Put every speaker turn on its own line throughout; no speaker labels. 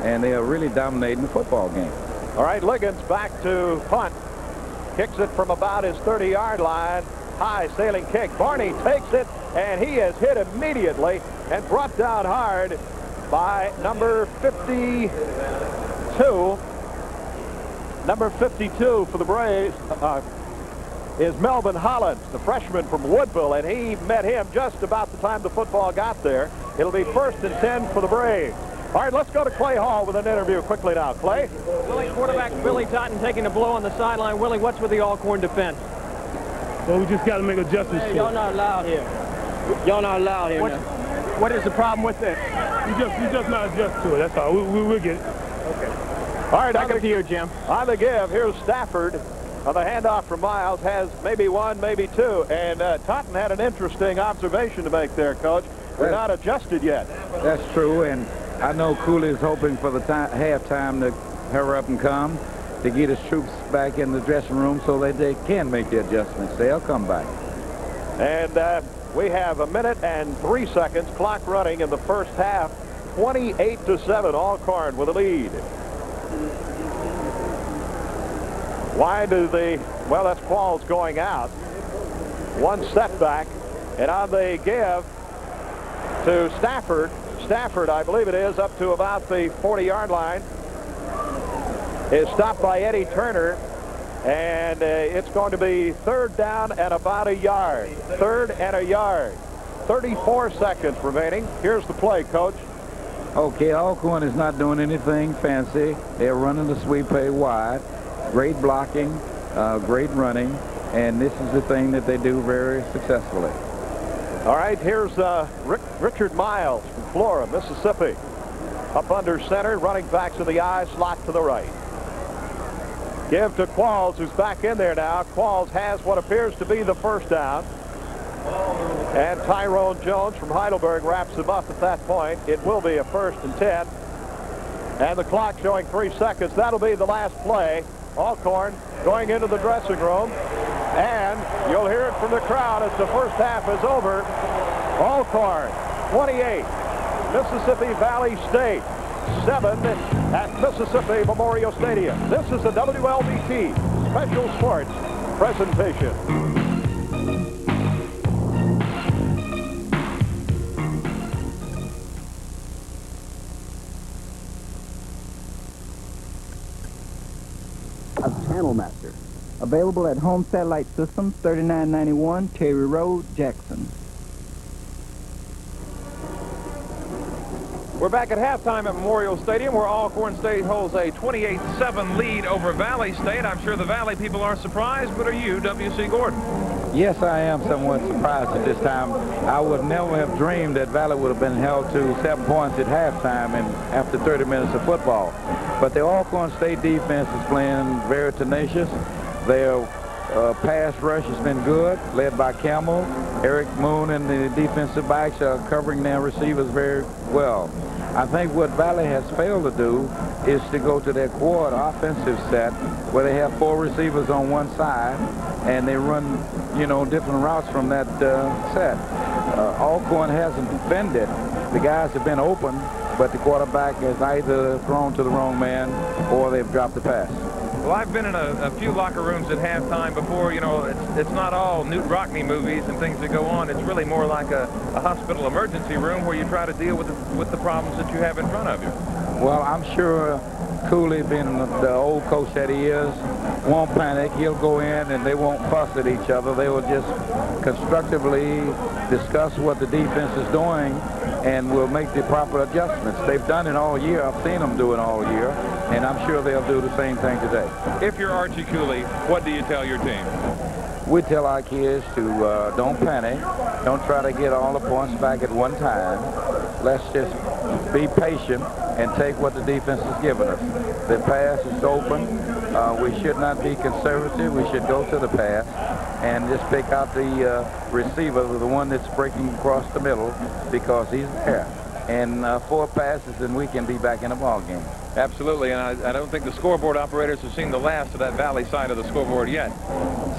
and they are really dominating the football game.
All right, Liggins back to punt. Kicks it from about his 30-yard line. High sailing kick. Barney takes it, and he is hit immediately and brought down hard by number 52. Number 52 for the Braves is Melvin Hollins, the freshman from Woodville, and he met him just about the time the football got there. It'll be 1st and 10 for the Braves. All right, let's go to Clay Hall with an interview quickly now. Clay?
Willie, quarterback Billy Totten taking a blow on the sideline. Willie, what's with the Allcorn defense?
Well, we just got to make adjustments.
Hey, y'all not allowed here. Y'all not allowed here. What is the problem with it?
We just not adjust to it. That's all. We'll get it.
Okay. All right,
back up to you, Jim.
On the give, here's Stafford. On the handoff from Miles, has maybe one, maybe two. And Totten had an interesting observation to make there, Coach. We're not adjusted yet.
That's true, and I know Cooley is hoping for the halftime to hurry up and come to get his troops back in the dressing room so that they can make the adjustments. They'll come back.
And we have 1 minute and 3 seconds, clock running in the first half. 28-7, Alcorn with a lead. Why do well, that's Qualls going out. One setback, and on the give to Stafford. Stafford, I believe it is, up to about the 40-yard line, is stopped by Eddie Turner, and it's going to be 3rd down and about a yard. 3rd and a yard. 34 seconds remaining. Here's the play, Coach.
Okay, Alcorn is not doing anything fancy. They're running the sweep play wide. Great blocking, great running, and this is the thing that they do very successfully.
All right, here's Richard Miles from Flora, Mississippi. Up under center, running back to the eye, slot to the right. Give to Qualls, who's back in there now. Qualls has what appears to be the first down. And Tyrone Jones from Heidelberg wraps him up at that point. It will be a 1st and 10. And the clock showing 3 seconds. That'll be the last play. Alcorn going into the dressing room. And you'll hear it from the crowd as the first half is over. Alcorn 28, Mississippi Valley State 7 at Mississippi Memorial Stadium. This is the WLBT Special Sports presentation.
Channel Master. Available at Home Satellite Systems, 3991 Terry Road, Jackson.
We're back at halftime at Memorial Stadium, where Alcorn State holds a 28-7 lead over Valley State. I'm sure the Valley people are surprised, but are you, W.C. Gordon?
Yes, I am somewhat surprised at this time. I would never have dreamed that Valley would have been held to 7 points at halftime and after 30 minutes of football. But the Alcorn State defense is playing very tenacious. Their pass rush has been good, led by Campbell. Eric Moon and the defensive backs are covering their receivers very well. I think what Valley has failed to do is to go to their quad offensive set where they have 4 receivers on one side and they run, you know, different routes from that set. Alcorn hasn't defended. The guys have been open, but the quarterback has either thrown to the wrong man or they've dropped the pass.
Well, I've been in a few locker rooms at halftime before. You know, it's not all Newt Rockney movies and things that go on. It's really more like a hospital emergency room where you try to deal with the problems that you have in front of you.
Well, I'm sure Cooley, being the old coach that he is, won't panic. He'll go in and they won't fuss at each other. They will just constructively discuss what the defense is doing and will make the proper adjustments. They've done it all year. I've seen them do it all year, and I'm sure they'll do the same thing today.
If you're Archie Cooley, what do you tell your team?
We tell our kids to don't panic. Don't try to get all the points back at one time. Let's just be patient and take what the defense has given us. The pass is open. We should not be conservative. We should go to the pass and just pick out the receiver, the one that's breaking across the middle, because he's there. And 4 passes, and we can be back in the ball game.
Absolutely, and I don't think the scoreboard operators have seen the last of that Valley side of the scoreboard yet.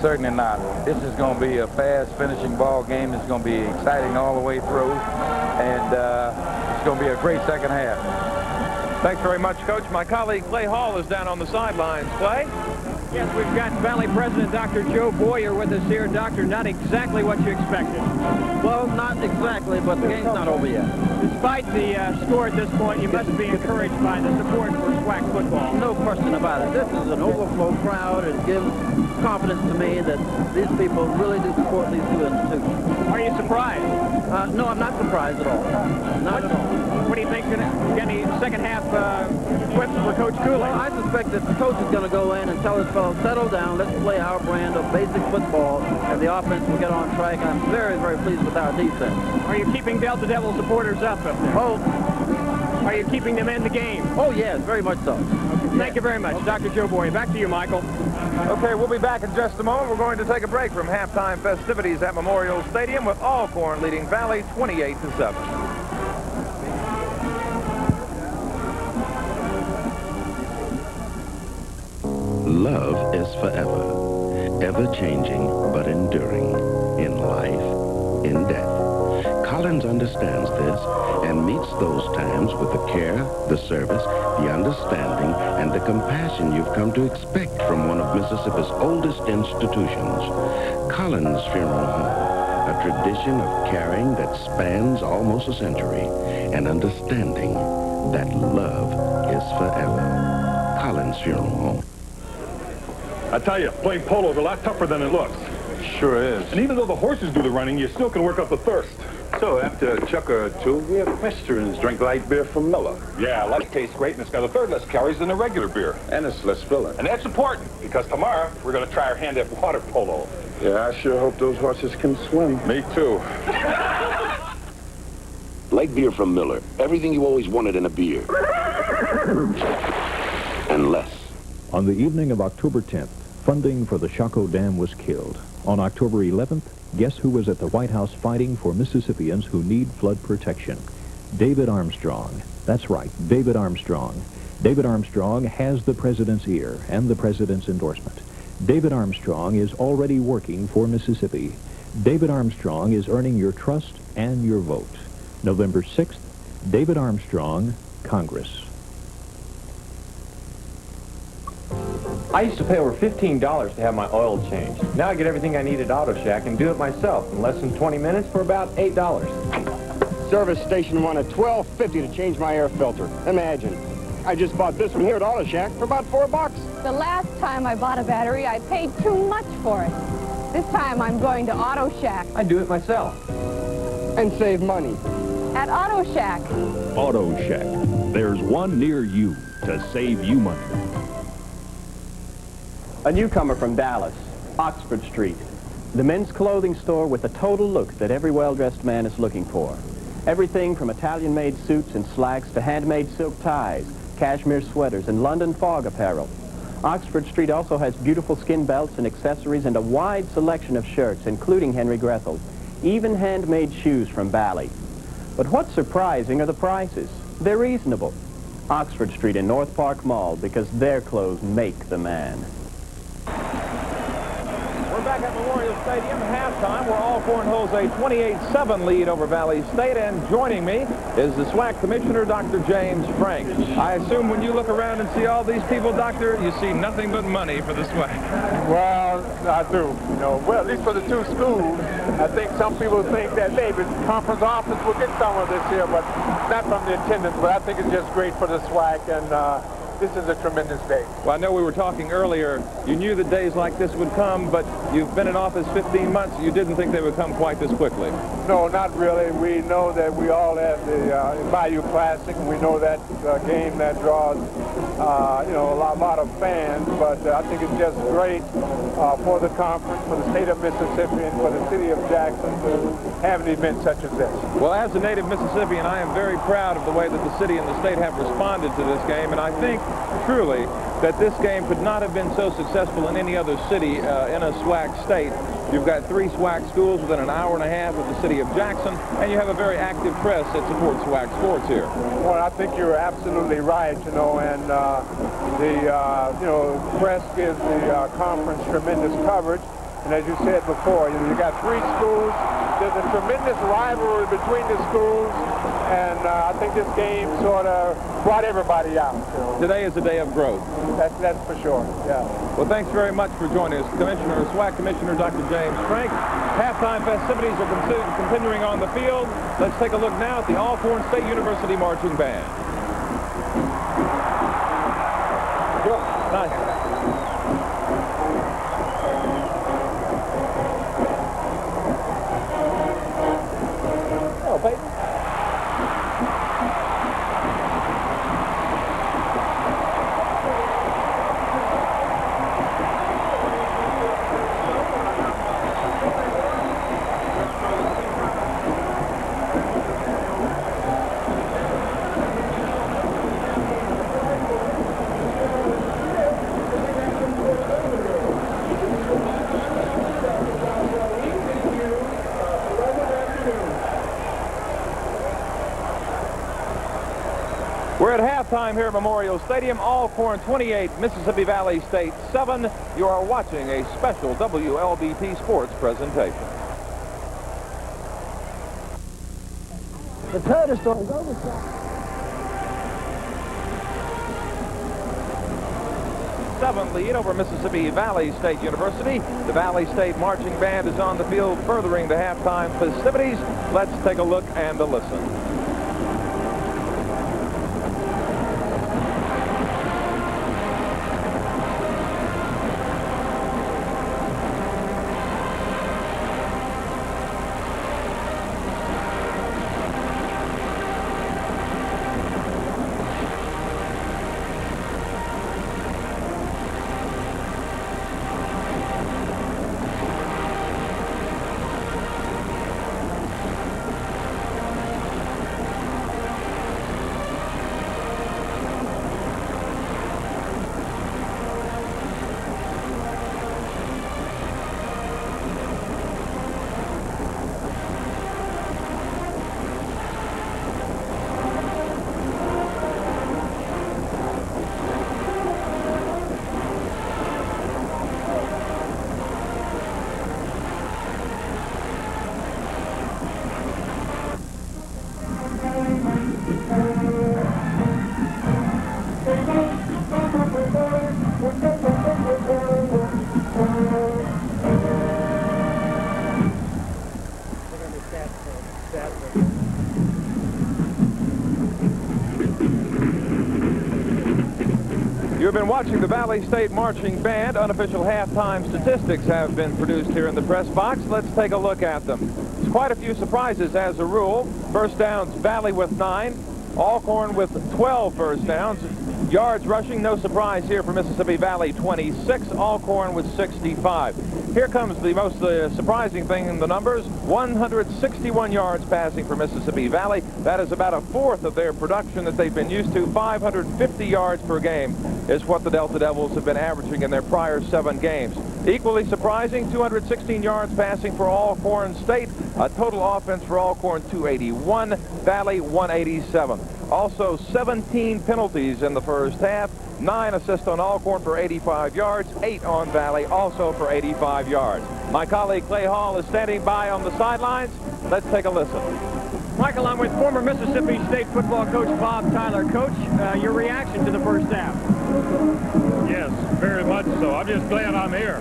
Certainly not. This is going to be a fast finishing ball game. It's going to be exciting all the way through, and it's going to be a great second half.
Thanks very much, Coach. My colleague Clay Hall is down on the sidelines. Clay?
Yes, we've got Valley President Dr. Joe Boyer with us here. Doctor, not exactly what you expected.
Well, not exactly, but the game's not over yet.
Despite the score at this point, you must be encouraged by the support for SWAC football.
No question about it. This is an overflow crowd. It gives confidence to me that these people really do support these two institutions.
Are you surprised?
No, I'm not surprised at all. Not at all.
What do you think is going to get any second half quips for Coach Cooley?
Well, I suspect that the coach is going to go in and tell his fellows, settle down, let's play our brand of basic football, and the offense will get on track. I'm very, very pleased with our defense.
Are you keeping Delta Devil supporters up there?
Oh.
Are you keeping them in the game?
Oh, yes, very much so.
Thank you very much. Dr. Joe Boyer, back to you, Michael.
Okay, we'll be back in just a moment. We're going to take a break from halftime festivities at Memorial Stadium with Allcorn leading Valley 28-7.
Love is forever, ever-changing but enduring, in life, in death. Collins understands this and meets those times with the care, the service, the understanding, and the compassion you've come to expect from one of Mississippi's oldest institutions, Collins Funeral Home, a tradition of caring that spans almost a century, and understanding that love is forever. Collins Funeral Home.
I tell you, playing polo is a lot tougher than it looks.
Sure is.
And even though the horses do the running, you still can work up the thirst.
So after a chuck or two, we have questions. Drink light beer from Miller.
Yeah, light tastes great, and it's got a third less calories than a regular beer.
And it's less filling.
And that's important, because tomorrow we're going to try our hand at water polo.
Yeah, I sure hope those horses can swim.
Me too.
Light beer from Miller. Everything you always wanted in a beer. And less.
On the evening of October 10th, funding for the Chaco Dam was killed. On October 11th, guess who was at the White House fighting for Mississippians who need flood protection? David Armstrong. That's right, David Armstrong. David Armstrong has the president's ear and the president's endorsement. David Armstrong is already working for Mississippi. David Armstrong is earning your trust and your vote. November 6th, David Armstrong, Congress.
I used to pay over $15 to have my oil changed. Now I get everything I need at Auto Shack and do it myself in less than 20 minutes for about $8.
Service station wanted $12.50 to change my air filter. Imagine. I just bought this one here at Auto Shack for about $4.
The last time I bought a battery, I paid too much for it. This time I'm going to Auto Shack.
I do it myself.
And save money.
At Auto Shack.
Auto Shack. There's one near you to save you money.
A newcomer from Dallas, Oxford Street. The men's clothing store with the total look that every well-dressed man is looking for. Everything from Italian-made suits and slacks to handmade silk ties, cashmere sweaters, and London fog apparel. Oxford Street also has beautiful skin belts and accessories and a wide selection of shirts, including Henry Grethel. Even handmade shoes from Bally. But what's surprising are the prices. They're reasonable. Oxford Street in North Park Mall, because their clothes make the man.
We're back at Memorial Stadium at halftime, where Allcorn holds a 28-7 lead over Valley State, and joining me is the SWAC Commissioner, Dr. James Frank. I assume when you look around and see all these people, Doctor, you see nothing but money for the SWAC.
Well, I do. You know, well, at least for the two schools, I think some people think that maybe the conference office will get some of this here, but not from the attendance. But I think it's just great for the SWAC, and this is a tremendous day.
Well, I know we were talking earlier. You knew that days like this would come, but you've been in office 15 months. You didn't think they would come quite this quickly.
No, not really. We know that we all have the Bayou Classic, and we know that game that draws, you know, a lot of fans. But I think it's just great for the conference, for the state of Mississippi, and for the city of Jackson to have an event such as this.
Well, as a native Mississippian, I am very proud of the way that the city and the state have responded to this game, and I think truly that this game could not have been so successful in any other city in a SWAC state. You've got 3 SWAC schools within an hour and a half of the city of Jackson, and you have a very active press that supports SWAC sports here.
Well, I think you're absolutely right, you know, and you know, press gives the conference tremendous coverage. And as you said before, you got 3 schools
There's a tremendous rivalry between the schools, and I think this game sort of brought everybody out. So.
Today is a day of growth.
That's for sure, yeah.
Well, thanks very much for joining us, SWAC Commissioner Dr. James Frank. Halftime festivities are continuing on the field. Let's take a look now at the Alcorn State University Marching Band. Nice. Oh, baby. We're at halftime here at Memorial Stadium. Allcorn 28, Mississippi Valley State 7. You are watching a special WLBP Sports presentation.
The third store is over.
7 lead over Mississippi Valley State University. The Valley State Marching Band is on the field furthering the halftime festivities. Let's take a look and a listen. You've been watching the Valley State Marching Band. Unofficial halftime statistics have been produced here in the press box. Let's take a look at them. There's quite a few surprises as a rule. First downs, Valley with 9. Alcorn with 12 first downs. Yards rushing, no surprise here for Mississippi Valley, 26. Alcorn with 65. Here comes the most surprising thing in the numbers. 161 yards passing for Mississippi Valley. That is about a fourth of their production that they've been used to. 550 yards per game is what the Delta Devils have been averaging in their prior 7 games. Equally surprising, 216 yards passing for Alcorn State. A total offense for Alcorn, 281. Valley, 187. Also, 17 penalties in the first half. 9 assists on Alcorn for 85 yards. 8 on Valley, also for 85 yards. My colleague Clay Hall is standing by on the sidelines. Let's take a listen.
Michael, I'm with former Mississippi State football coach Bob Tyler. Coach, your reaction to the first half?
Yes, very much so. I'm just glad I'm here.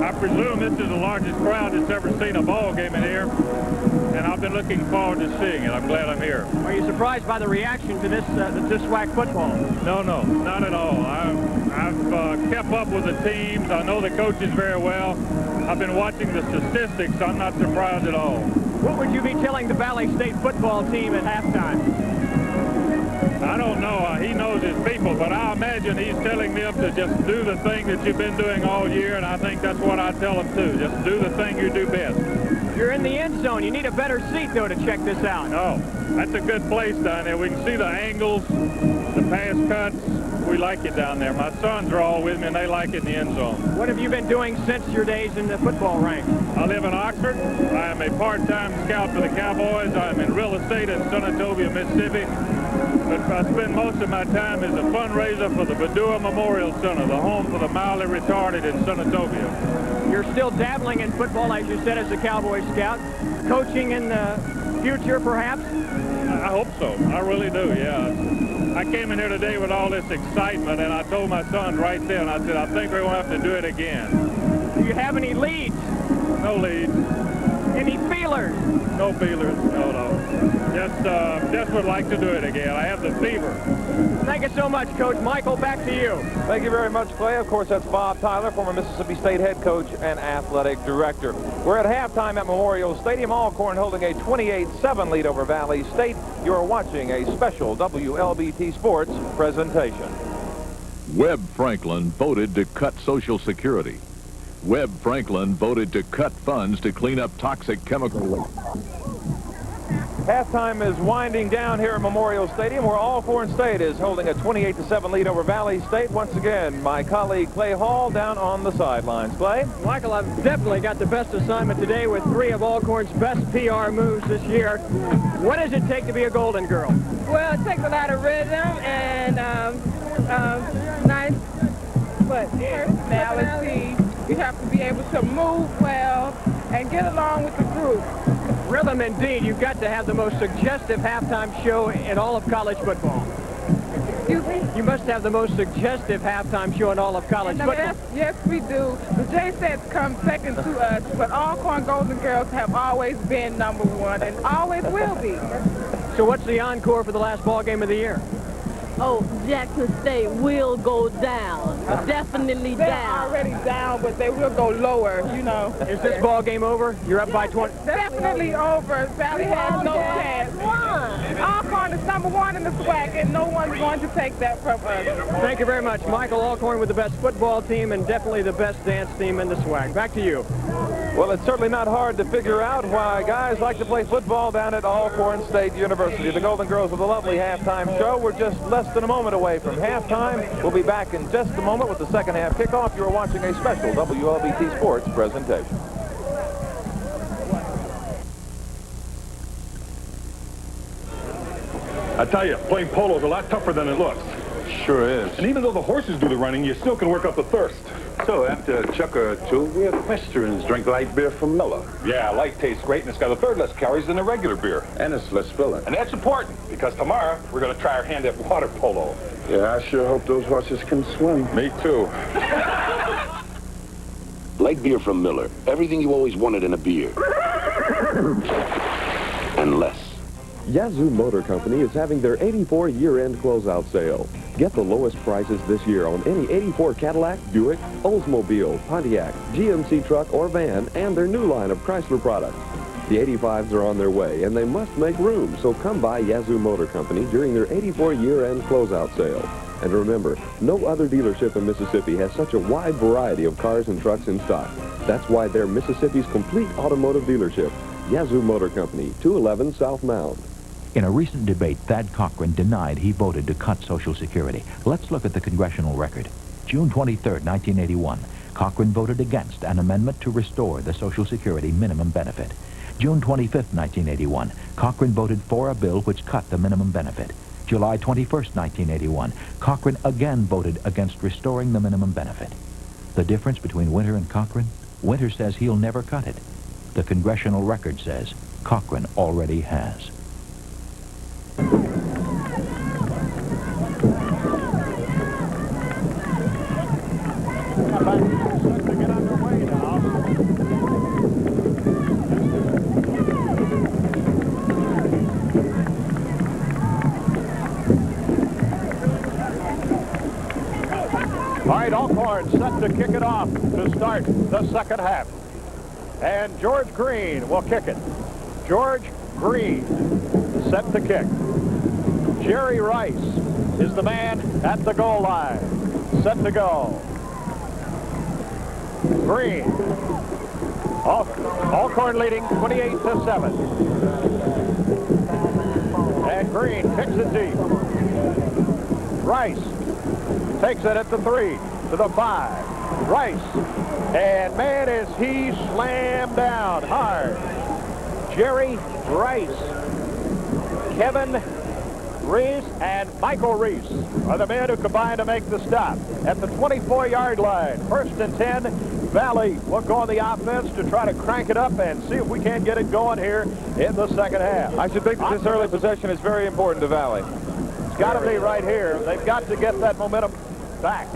I presume this is the largest crowd that's ever seen a ball game in here, and I've been looking forward to seeing it. I'm glad I'm here.
Are you surprised by the reaction to this SWAC football?
No, not at all. I've kept up with the teams. I know the coaches very well. I've been watching the statistics. I'm not surprised at all.
What would you be telling the Valley State football team at halftime?
I don't know. He knows his people, but I imagine he's telling them to just do the thing that you've been doing all year, and I think that's what I tell them too. Just do the thing you do best.
You're in the end zone. You need a better seat, though, to check this out.
Oh, that's a good place down there. We can see the angles, the pass cuts. We like it down there. My sons are all with me, and they like it in the end zone.
What have you been doing since your days in the football ranks?
I live in Oxford. I am a part-time scout for the Cowboys. I'm in real estate in Senatobia, Mississippi. But I spend most of my time as a fundraiser for the Badua Memorial Center, the home for the mildly retarded in Senatobia.
You're still dabbling in football, as you said, as a Cowboy Scout. Coaching in the future, perhaps?
I hope so. I really do, yeah. I came in here today with all this excitement, and I told my son right then, I said, I think we're going to have to do it again.
Do you have any leads?
No leads.
Any feelers?
No feelers, no. Just would like to do it again. I have the fever.
Thank you so much, Coach. Michael, back to you.
Thank you very much, Clay. Of course, that's Bob Tyler, former Mississippi State head coach and athletic director. We're at halftime at Memorial Stadium. Allcorn holding a 28-7 lead over Valley State. You're watching a special WLBT Sports presentation.
Webb Franklin voted to cut Social Security. Webb Franklin voted to cut funds to clean up toxic chemicals.
Halftime is winding down here at Memorial Stadium, where Alcorn State is holding a 28-7 lead over Valley State. Once again, my colleague Clay Hall down on the sidelines. Clay?
Michael, I've definitely got the best assignment today with 3 of Alcorn's best PR moves this year. What does it take to be a Golden Girl?
Well, it takes a lot of rhythm and nice personality. You have to be able to move well and get along with the group.
Rhythm indeed. You've got to have the most suggestive halftime show in all of college football.
Excuse me?
You must have the most suggestive halftime show in all of college football.
Yes, we do. The J-Sets come second to us, but Alcorn Golden Girls have always been #1 and always will be.
So what's the encore for the last ball game of the year?
Oh, Jackson State will go down. Definitely
They're
down.
already down, but they will go lower, you know.
Is this ball game over? You're up by 20.
Definitely over. Valley has no chance. Alcorn is #1 in the SWAC, and no one's going to take that from us.
Thank you very much. Michael Alcorn with the best football team and definitely the best dance team in the SWAC. Back to you.
Well, it's certainly not hard to figure out why guys like to play football down at Alcorn State University. The Golden Girls with a lovely halftime show. We're just less than a moment away from halftime. We'll be back in just a moment with the second half kickoff. You're watching a special WLBT Sports presentation.
I tell you, playing polo is a lot tougher than it looks.
Sure is.
And even though the horses do the running, you still can work up the thirst.
So after a chuck or two, we equestrians drink light beer from Miller.
Yeah, light tastes great, and it's got a third less calories than a regular beer.
And it's less filling.
And that's important, because tomorrow we're going to try our hand at water polo.
Yeah, I sure hope those horses can swim.
Me too.
Light beer from Miller. Everything you always wanted in a beer. And less.
Yazoo Motor Company is having their 84 year-end closeout sale. Get the lowest prices this year on any 84 Cadillac, Buick, Oldsmobile, Pontiac, GMC truck or van, and their new line of Chrysler products. The 85s are on their way, and they must make room, so come by Yazoo Motor Company during their 84 year-end closeout sale. And remember, no other dealership in Mississippi has such a wide variety of cars and trucks in stock. That's why they're Mississippi's complete automotive dealership. Yazoo Motor Company, 211 South Mound.
In a recent debate, Thad Cochran denied he voted to cut Social Security. Let's look at the congressional record. June 23, 1981, Cochran voted against an amendment to restore the Social Security minimum benefit. June 25, 1981, Cochran voted for a bill which cut the minimum benefit. July 21, 1981, Cochran again voted against restoring the minimum benefit. The difference between Winter and Cochran? Winter says he'll never cut it. The congressional record says Cochran already has.
All right, Alcorn set to kick it off to start the second half. And George Green will kick it. George Green set to kick. Jerry Rice is the man at the goal line. Set to go. Green. Alcorn leading 28-7. And Green kicks it deep. Rice takes it at the 3, to the 5. Rice. And man, is he slammed down hard. Jerry Rice. Kevin Reese and Michael Reese are the men who combined to make the stop at the 24-yard line. 1st and 10 Valley will go on the offense to try to crank it up and see if we can't get it going here in the second half.
I should think that this early possession is very important to Valley.
It's got to be right here. They've got to get that momentum back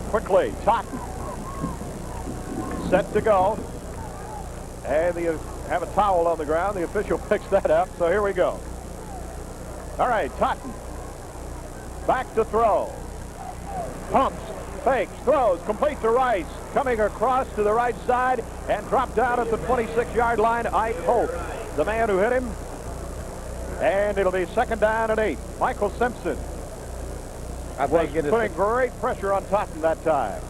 quickly. Totten set to go. And they have a towel on the ground. The official picks that up, so here we go. All right, Totten back to throw. Pumps, fakes, throws, complete to Rice. Coming across to the right side and dropped down at the 26-yard line. Ike Holt, the man who hit him. And it'll be second down and 8. Michael Simpson was putting great pressure on Totten that time.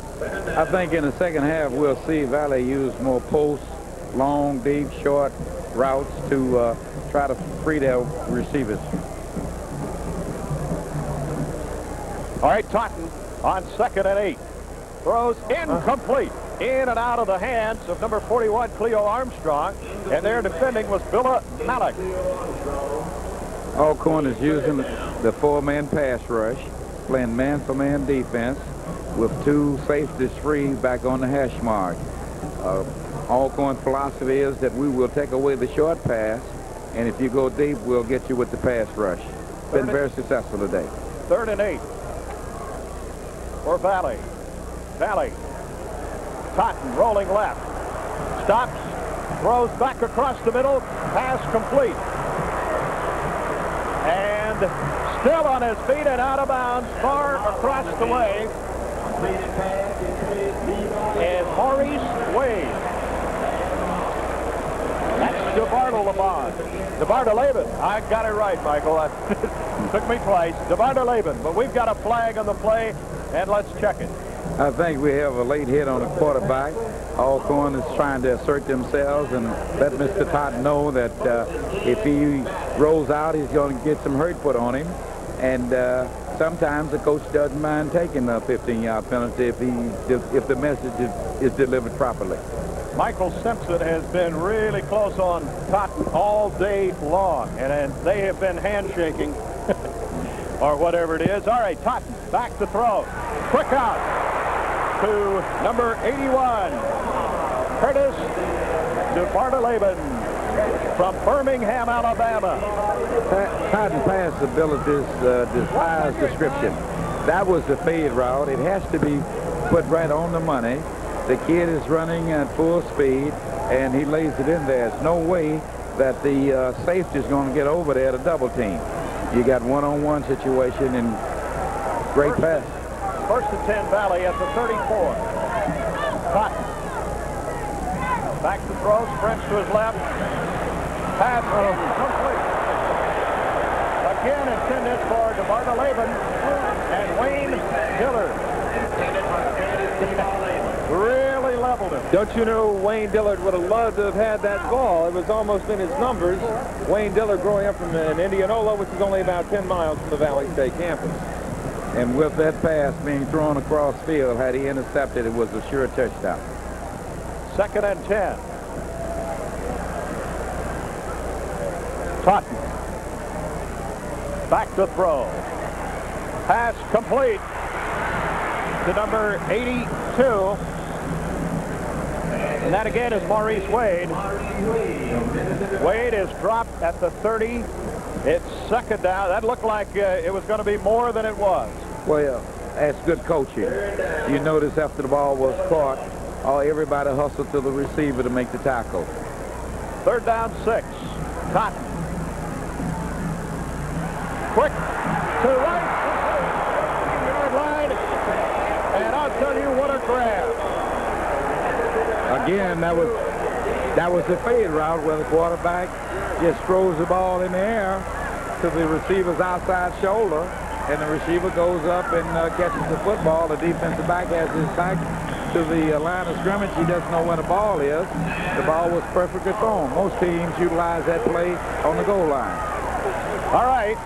I think in the second half we'll see Valley use more posts, long, deep, short routes to try to free their receivers.
All right, Totten on second and 8. Throws incomplete. In and out of the hands of number 41, Cleo Armstrong. And their defending was Billa Malik.
Allcorn is using the 4-man pass rush, playing man-for-man defense with 2 safeties free back on the hash mark. Allcorn's philosophy is that we will take away the short pass, and if you go deep, we'll get you with the pass rush. Been very successful today.
Third and 8 for Valley. Valley. Totten rolling left. Stops. Throws back across the middle. Pass complete. And still on his feet and out of bounds far across the way is Maurice Wade. That's DeBartoleben. I got it right, Michael. Took me twice. DeBartoleben. But we've got a flag on the play, and let's check it.
I think we have a late hit on the quarterback. Allcorn is trying to assert themselves and let Mr. Totten know that if he rolls out, he's going to get some hurt put on him. And sometimes the coach doesn't mind taking a 15-yard penalty if the message is delivered properly.
Michael Simpson has been really close on Totten all day long, and they have been handshaking or whatever it is. All right, Totten back to throw. Quick out to number 81, Curtis DeBartoleben from Birmingham, Alabama.
Totten pass abilities defies description. That was the fade route. It has to be put right on the money. The kid is running at full speed, and he lays it in there. There's no way that the safety is going to get over there to double team. You got one-on-one situation and great pass.
First and 10 Valley at the 34. Totten. Back to throw, sprints to his left. Pass complete. Again intended for DeBartoleben and Wayne Dillard. Really leveled him.
Don't you know Wayne Dillard would have loved to have had that ball. It was almost in his numbers. Wayne Dillard growing up in Indianola, which is only about 10 miles from the Valley State campus.
And with that pass being thrown across field, had he intercepted, it was a sure touchdown.
Second and 10. Totten. Back to throw. Pass complete to number 82. And that again is Maurice Wade. Wade is dropped at the 30. It's second down. That looked like it was going to be more than it was.
Well, that's good coaching. You notice after the ball was caught, everybody hustled to the receiver to make the tackle.
Third down 6. Totten. Quick to right. Yard line. And I'll tell you what a grab.
Again, that was the fade route where the quarterback just throws the ball in the air to the receiver's outside shoulder, and the receiver goes up and catches the football. The defensive back has his back to the line of scrimmage. He doesn't know where the ball is. The ball was perfectly thrown. Most teams utilize that play on the goal line.
All right,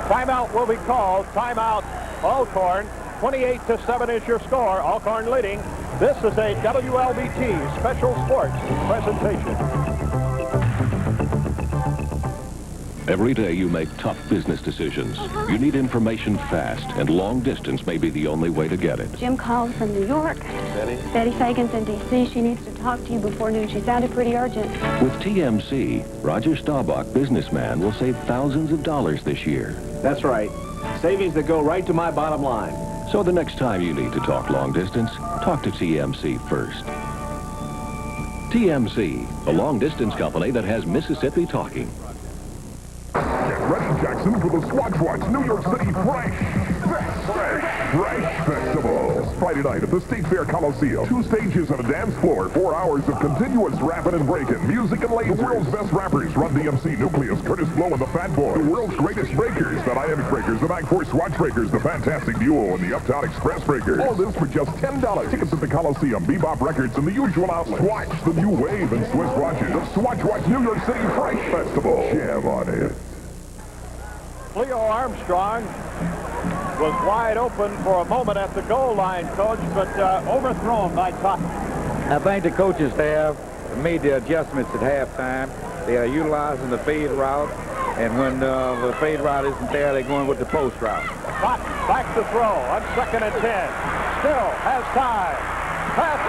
timeout will be called. Timeout, Allcorn. 28-7 is your score. Allcorn leading. This is a WLBT Special Sports presentation.
Every day you make tough business decisions. You need information fast, and long distance may be the only way to get it.
Jim called from New York.
Betty?
Betty Fagan's in D.C. She needs to talk to you before noon. She sounded pretty urgent.
With TMC, Roger Staubach, businessman, will save thousands of dollars this year.
That's right. Savings that go right to my bottom line.
So the next time you need to talk long distance, talk to TMC first. TMC, the long distance company that has Mississippi talking.
Get ready, Jackson, for the Swatch New York City Fresh Festival. This Friday night at the State Fair Coliseum. 2 stages and a dance floor. 4 hours of continuous rapping and breaking. Music and lasers. The world's best rappers. Run DMC, Nucleus, Curtis Blow, and the Fat Boy. The world's greatest breakers. The Dynamic Breakers, the Back Force Swatch Breakers, the Fantastic Duo, and the Uptown Express Breakers. All this for just $10. Tickets at the Coliseum, Bebop Records, and the usual outlets. Swatch, the new wave in Swiss watches. The Swatch New York City Fresh Festival. Jam on it.
Leo Armstrong was wide open for a moment at the goal line, Coach, but overthrown by Totten.
I think the coaching staff made the adjustments at halftime. They are utilizing the fade route, and when the fade route isn't there, they're going with the post route.
Totten back to throw on 2nd and 10. Still has time. Pass.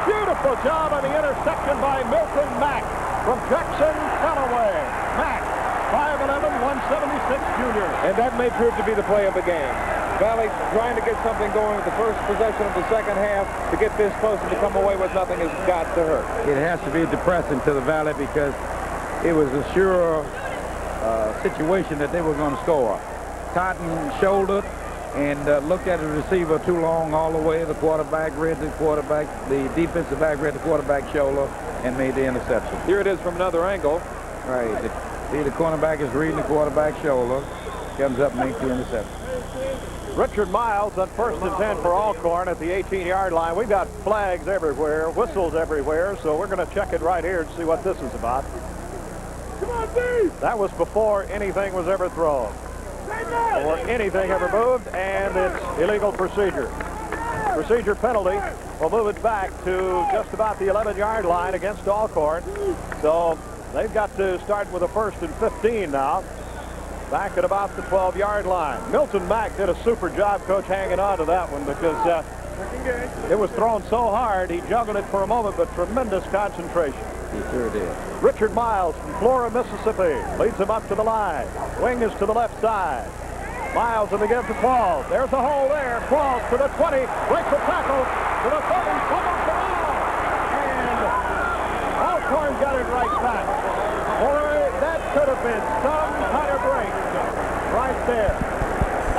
Beautiful job on the interception by Milton Mack from Jackson Callaway. Mack, 5'11", 176 junior.
And that may prove to be the play of the game. Valley trying to get something going with the first possession of the second half to get this close and to come away with nothing has got to hurt.
It has to be depressing to the Valley because it was a sure situation that they were going to score. Totten shouldered and looked at the receiver too long all the way. The quarterback read the quarterback, the defensive back read the quarterback shoulder and made the interception.
Here it is from another angle.
Right. See, the cornerback is reading the quarterback shoulder, comes up and makes the interception.
Richard Miles on 1st and 10 for Allcorn at the 18-yard line. We've got flags everywhere, whistles everywhere, so we're going to check it right here and see what this is about. Come on, Dave! That was before anything was ever thrown or anything ever moved, and it's illegal procedure. Procedure penalty will move it back to just about the 11-yard line against Allcorn. So they've got to start with a 1st and 15 now. Back at about the 12-yard line. Milton Mack did a super job, Coach, hanging on to that one because it was thrown so hard he juggled it for a moment, but tremendous concentration.
He sure did.
Richard Miles from Flora, Mississippi leads him up to the line. Wing is to the left side. Miles and again to Qualls. There's a hole there. Qualls to the 20. Breaks the tackle to the 30. Fumbles the ball. And Allcorn got it right back. Boy, that could have been some kind of break right there.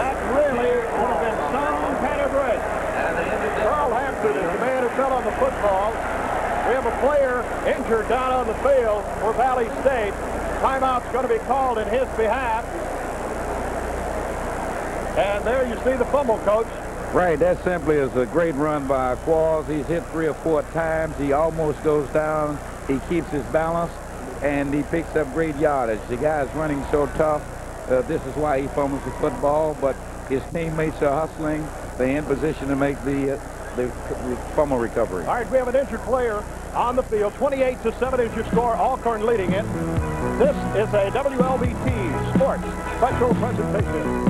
That really would have been some kind of break. Earl Hampton is the man who fell on the football. We have a player injured down on the field for Valley State. Timeout's going to be called in his behalf. And there you see the fumble, Coach.
Right, that simply is a great run by Qualls. He's hit 3 or 4 times. He almost goes down. He keeps his balance, and he picks up great yardage. The guy's running so tough. This is why he fumbles the football, but his teammates are hustling. They're in position to make the fumble recovery.
All right, we have an injured player on the field. 28-7 is your score. Allcorn leading it. This is a WLBT Sports special presentation.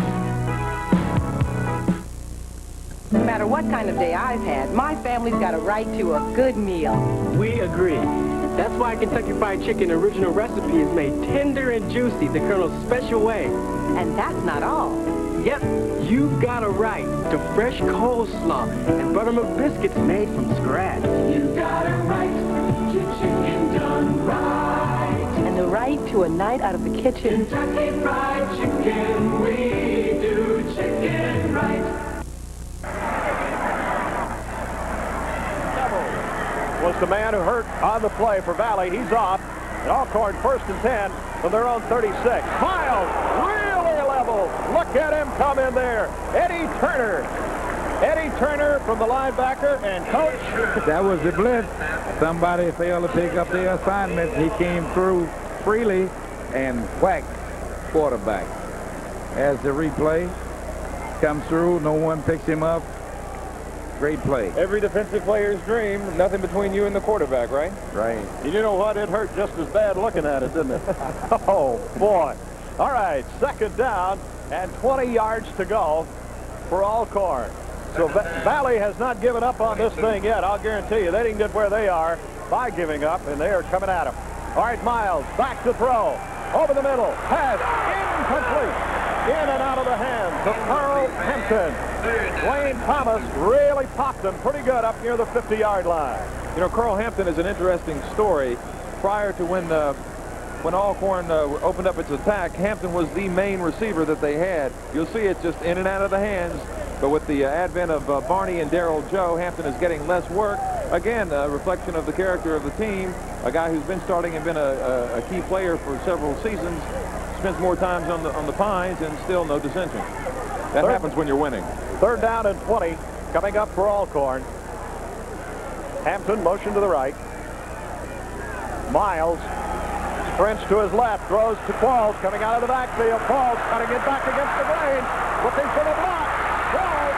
No matter what kind of day I've had, my family's got a right to a good meal.
We agree. That's why Kentucky Fried Chicken original recipe is made tender and juicy the Colonel's special way.
And that's not all.
Yep, you've got a right to fresh coleslaw and buttermilk biscuits made from scratch.
You've got a right to chicken done right. And the right to a night out of the kitchen.
Kentucky Fried Chicken, we do chicken right.
Was the man who hurt on the play for Valley. He's off. And Allcorn 1st and 10 from their own 36. Miles really level. Look at him come in there. Eddie Turner from the linebacker, and Coach.
That was the blitz. Somebody failed to pick up the assignment. He came through freely and whacked quarterback. As the replay comes through, no one picks him up. Great play.
Every defensive player's dream. Nothing between you and the quarterback, right?
Right.
And you know what? It hurt just as bad looking at it, didn't it? Oh, boy. All right, second down and 20 yards to go for Allcorn. So Valley has not given up on this thing yet. I'll guarantee you they didn't get where they are by giving up, and they are coming at him. All right, Miles back to throw. Over the middle. Pass incomplete. In and out of the hands of Carl Hampton. Wayne Thomas really popped him pretty good up near the 50-yard line.
You know, Carl Hampton is an interesting story. Prior to when Allcorn opened up its attack, Hampton was the main receiver that they had. You'll see it just in and out of the hands. But with the advent of Barney and Darryl Joe, Hampton is getting less work. Again, a reflection of the character of the team. A guy who's been starting and been a key player for several seasons. Spends more times on the Pines and still no dissension. That happens when you're winning.
Third down and 20 coming up for Allcorn. Hampton motion to the right. Miles sprints to his left, throws to Qualls coming out of the backfield. Qualls cutting it back against the grain, looking for the block. Qualls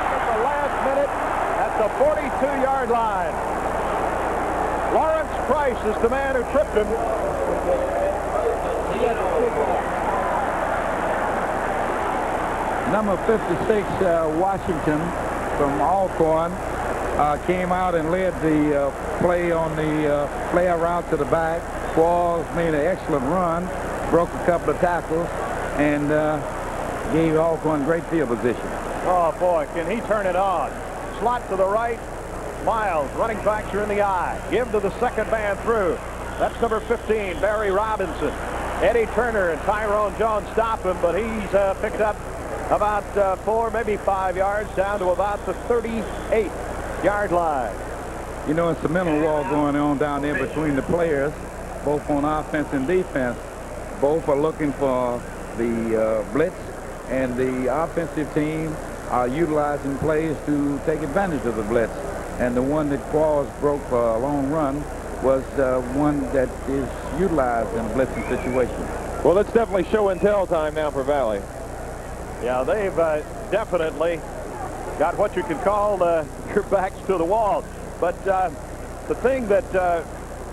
at the last minute at the 42-yard line. Lawrence Price is the man who tripped him.
Number 56, Washington from Alcorn, came out and led the play on the play route to the back. Qualls made an excellent run, broke a couple of tackles, and gave Alcorn great field position.
Oh, boy, can he turn it on. Slot to the right. Miles, running backs are in the eye. Give to the second man through. That's number 15, Barry Robinson. Eddie Turner and Tyrone Jones stop him, but he's picked up about 4, maybe 5 yards down to about the 38-yard line.
You know, it's a mental war going on down there between the players, both on offense and defense. Both are looking for the blitz, and the offensive team are utilizing plays to take advantage of the blitz. And the one that Qualls broke for a long run was one that is utilized in a blitzing situation.
Well, it's definitely show and tell time now for Valley.
Yeah, they've definitely got what you could call your backs to the wall. But the thing that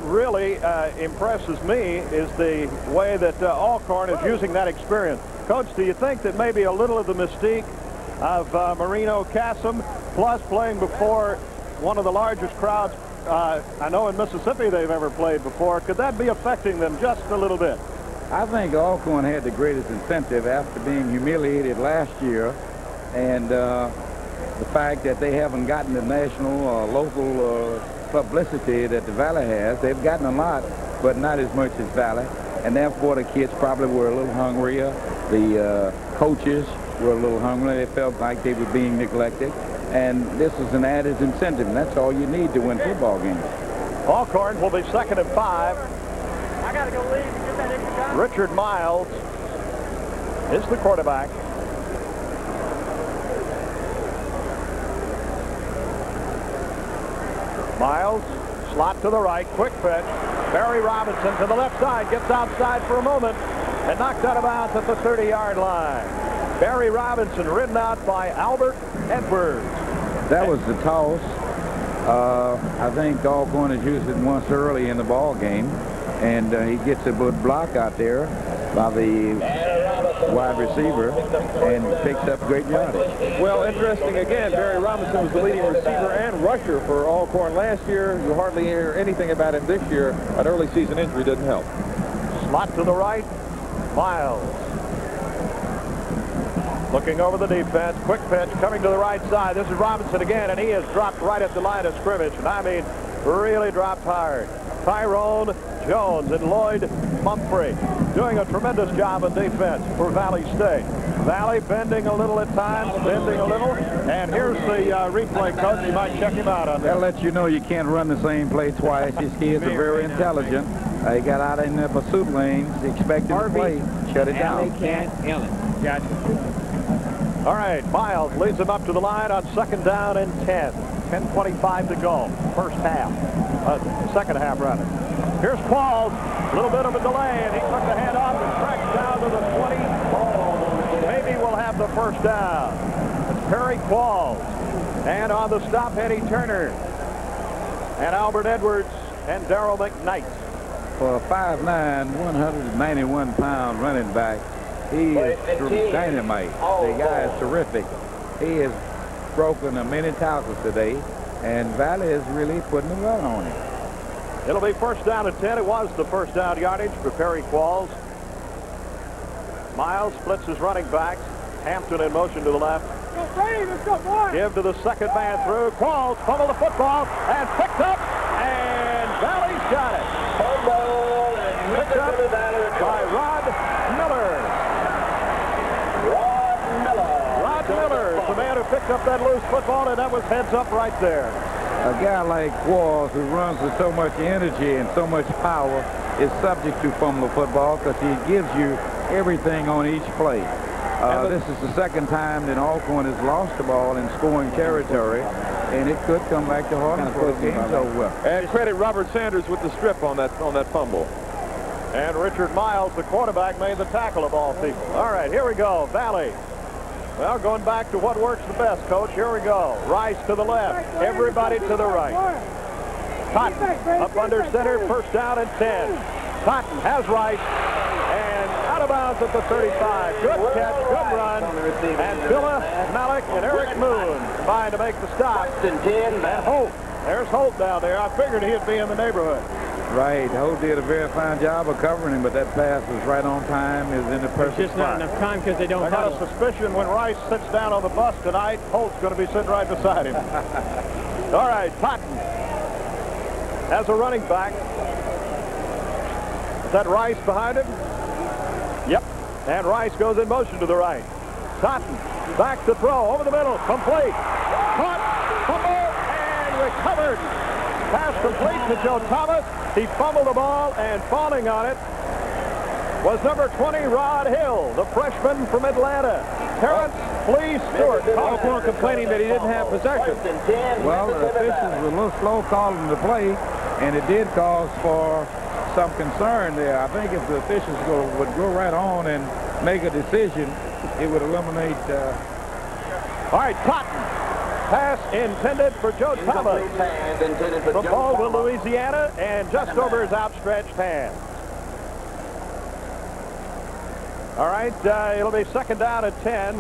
really impresses me is the way that Allcorn is using that experience. Coach, do you think that maybe a little of the mystique of Marino Cassim, plus playing before one of the largest crowds I know in Mississippi they've ever played before, could that be affecting them just a little bit?
I think Alcorn had the greatest incentive after being humiliated last year, and the fact that they haven't gotten the national or local publicity that the Valley has. They've gotten a lot, but not as much as Valley, and therefore the kids probably were a little hungrier. The coaches were a little hungry. They felt like they were being neglected. And this is an added incentive, and that's all you need to win football games.
Allcorn will be 2nd and 5. I got to go leave and get that extra time. Richard Miles is the quarterback. Miles, slot to the right, quick pitch. Barry Robinson to the left side, gets outside for a moment, and knocked out of bounds at the 30-yard line. Barry Robinson ridden out by Albert Edwards.
That was the toss. I think Allcorn has used it once early in the ball game, and he gets a good block out there by the wide receiver and picks up great yardage.
Well, interesting again, Barry Robinson was the leading receiver and rusher for Allcorn last year. You hardly hear anything about him this year. An early season injury didn't help.
Slot to the right, Miles. Looking over the defense, quick pitch coming to the right side. This is Robinson again, and he is dropped right at the line of scrimmage. And I mean, really dropped hard. Tyrone Jones and Lloyd Mumphrey doing a tremendous job in defense for Valley State. Valley bending a little at times, bending a little. And here's the replay coach. You might check him out on that.
That'll let you know you can't run the same play twice. These kids are very intelligent. They got out in the pursuit lanes, expected to play, shut it down.
They can't handle it. Gotcha.
All right, Miles leads them up to the line on 2nd down and 10. 10:25 to go. First half. Second half, rather. Here's Qualls. A little bit of a delay, and he took the handoff and tracks down to the 20. Maybe we'll have the the first down. It's Perry Qualls. And on the stop, Eddie Turner. And Albert Edwards and Darrell McKnight.
For a 5'9", 191-pound running back, he is dynamite. The guy is terrific. He has broken many tackles today, and Valley is really putting a run on him.
It'll be first down and 10. It was the first down yardage for Perry Qualls. Miles splits his running backs. Hampton in motion to the left. Give to the second man through. Qualls fumbled the football and picked up, and Valley's got it. Picked up by Rod Miller. Rod Miller is the man who picked up that loose football, and that was heads up right there.
A guy like Qualls, who runs with so much energy and so much power, is subject to fumble football because he gives you everything on each play. This is the second time that Allcorn has lost the ball in scoring territory, and it could come back to haunt him for the game's over.
And credit Robert Sanders with the strip on that fumble.
And Richard Miles, the quarterback, made the tackle of all people. All right, here we go. Valley. Well, going back to what works the best, Coach. Here we go. Rice to the left. Everybody to the right. Cotton up under center. First down and 10. Cotton has Rice. And out of bounds at the 35. Good catch, good run. And Billa, Malik, and Eric Moon combined to make the stop. And Holt. There's Holt down there. I figured he'd be in the neighborhood.
Right. Holt did a very fine job of covering him, but that pass was right on time. Is in the perfect
It's just not enough time because they don't
I got
huddle.
a suspicion when Rice sits down on the bus tonight, Holt's going to be sitting right beside him. All right, Cotton as a running back. Is that Rice behind him? Yep. And Rice goes in motion to the right. Cotton back to throw over the middle, complete. Caught, fumble, and recovered. Pass complete to Joe Thomas. He fumbled the ball, and falling on it was number 20, Rod Hill, the freshman from Atlanta. Terrence Lee Stewart.
Allcorn complaining that he didn't have possession.
Well, the officials were a little slow calling the play, and it did cause for some concern there. I think if the officials would go right on and make a decision, it would eliminate.
All right, Cotton. Pass intended for Joe Thomas from Baldwin, Louisiana, and just over his outstretched hand. All right, it'll be second down at 10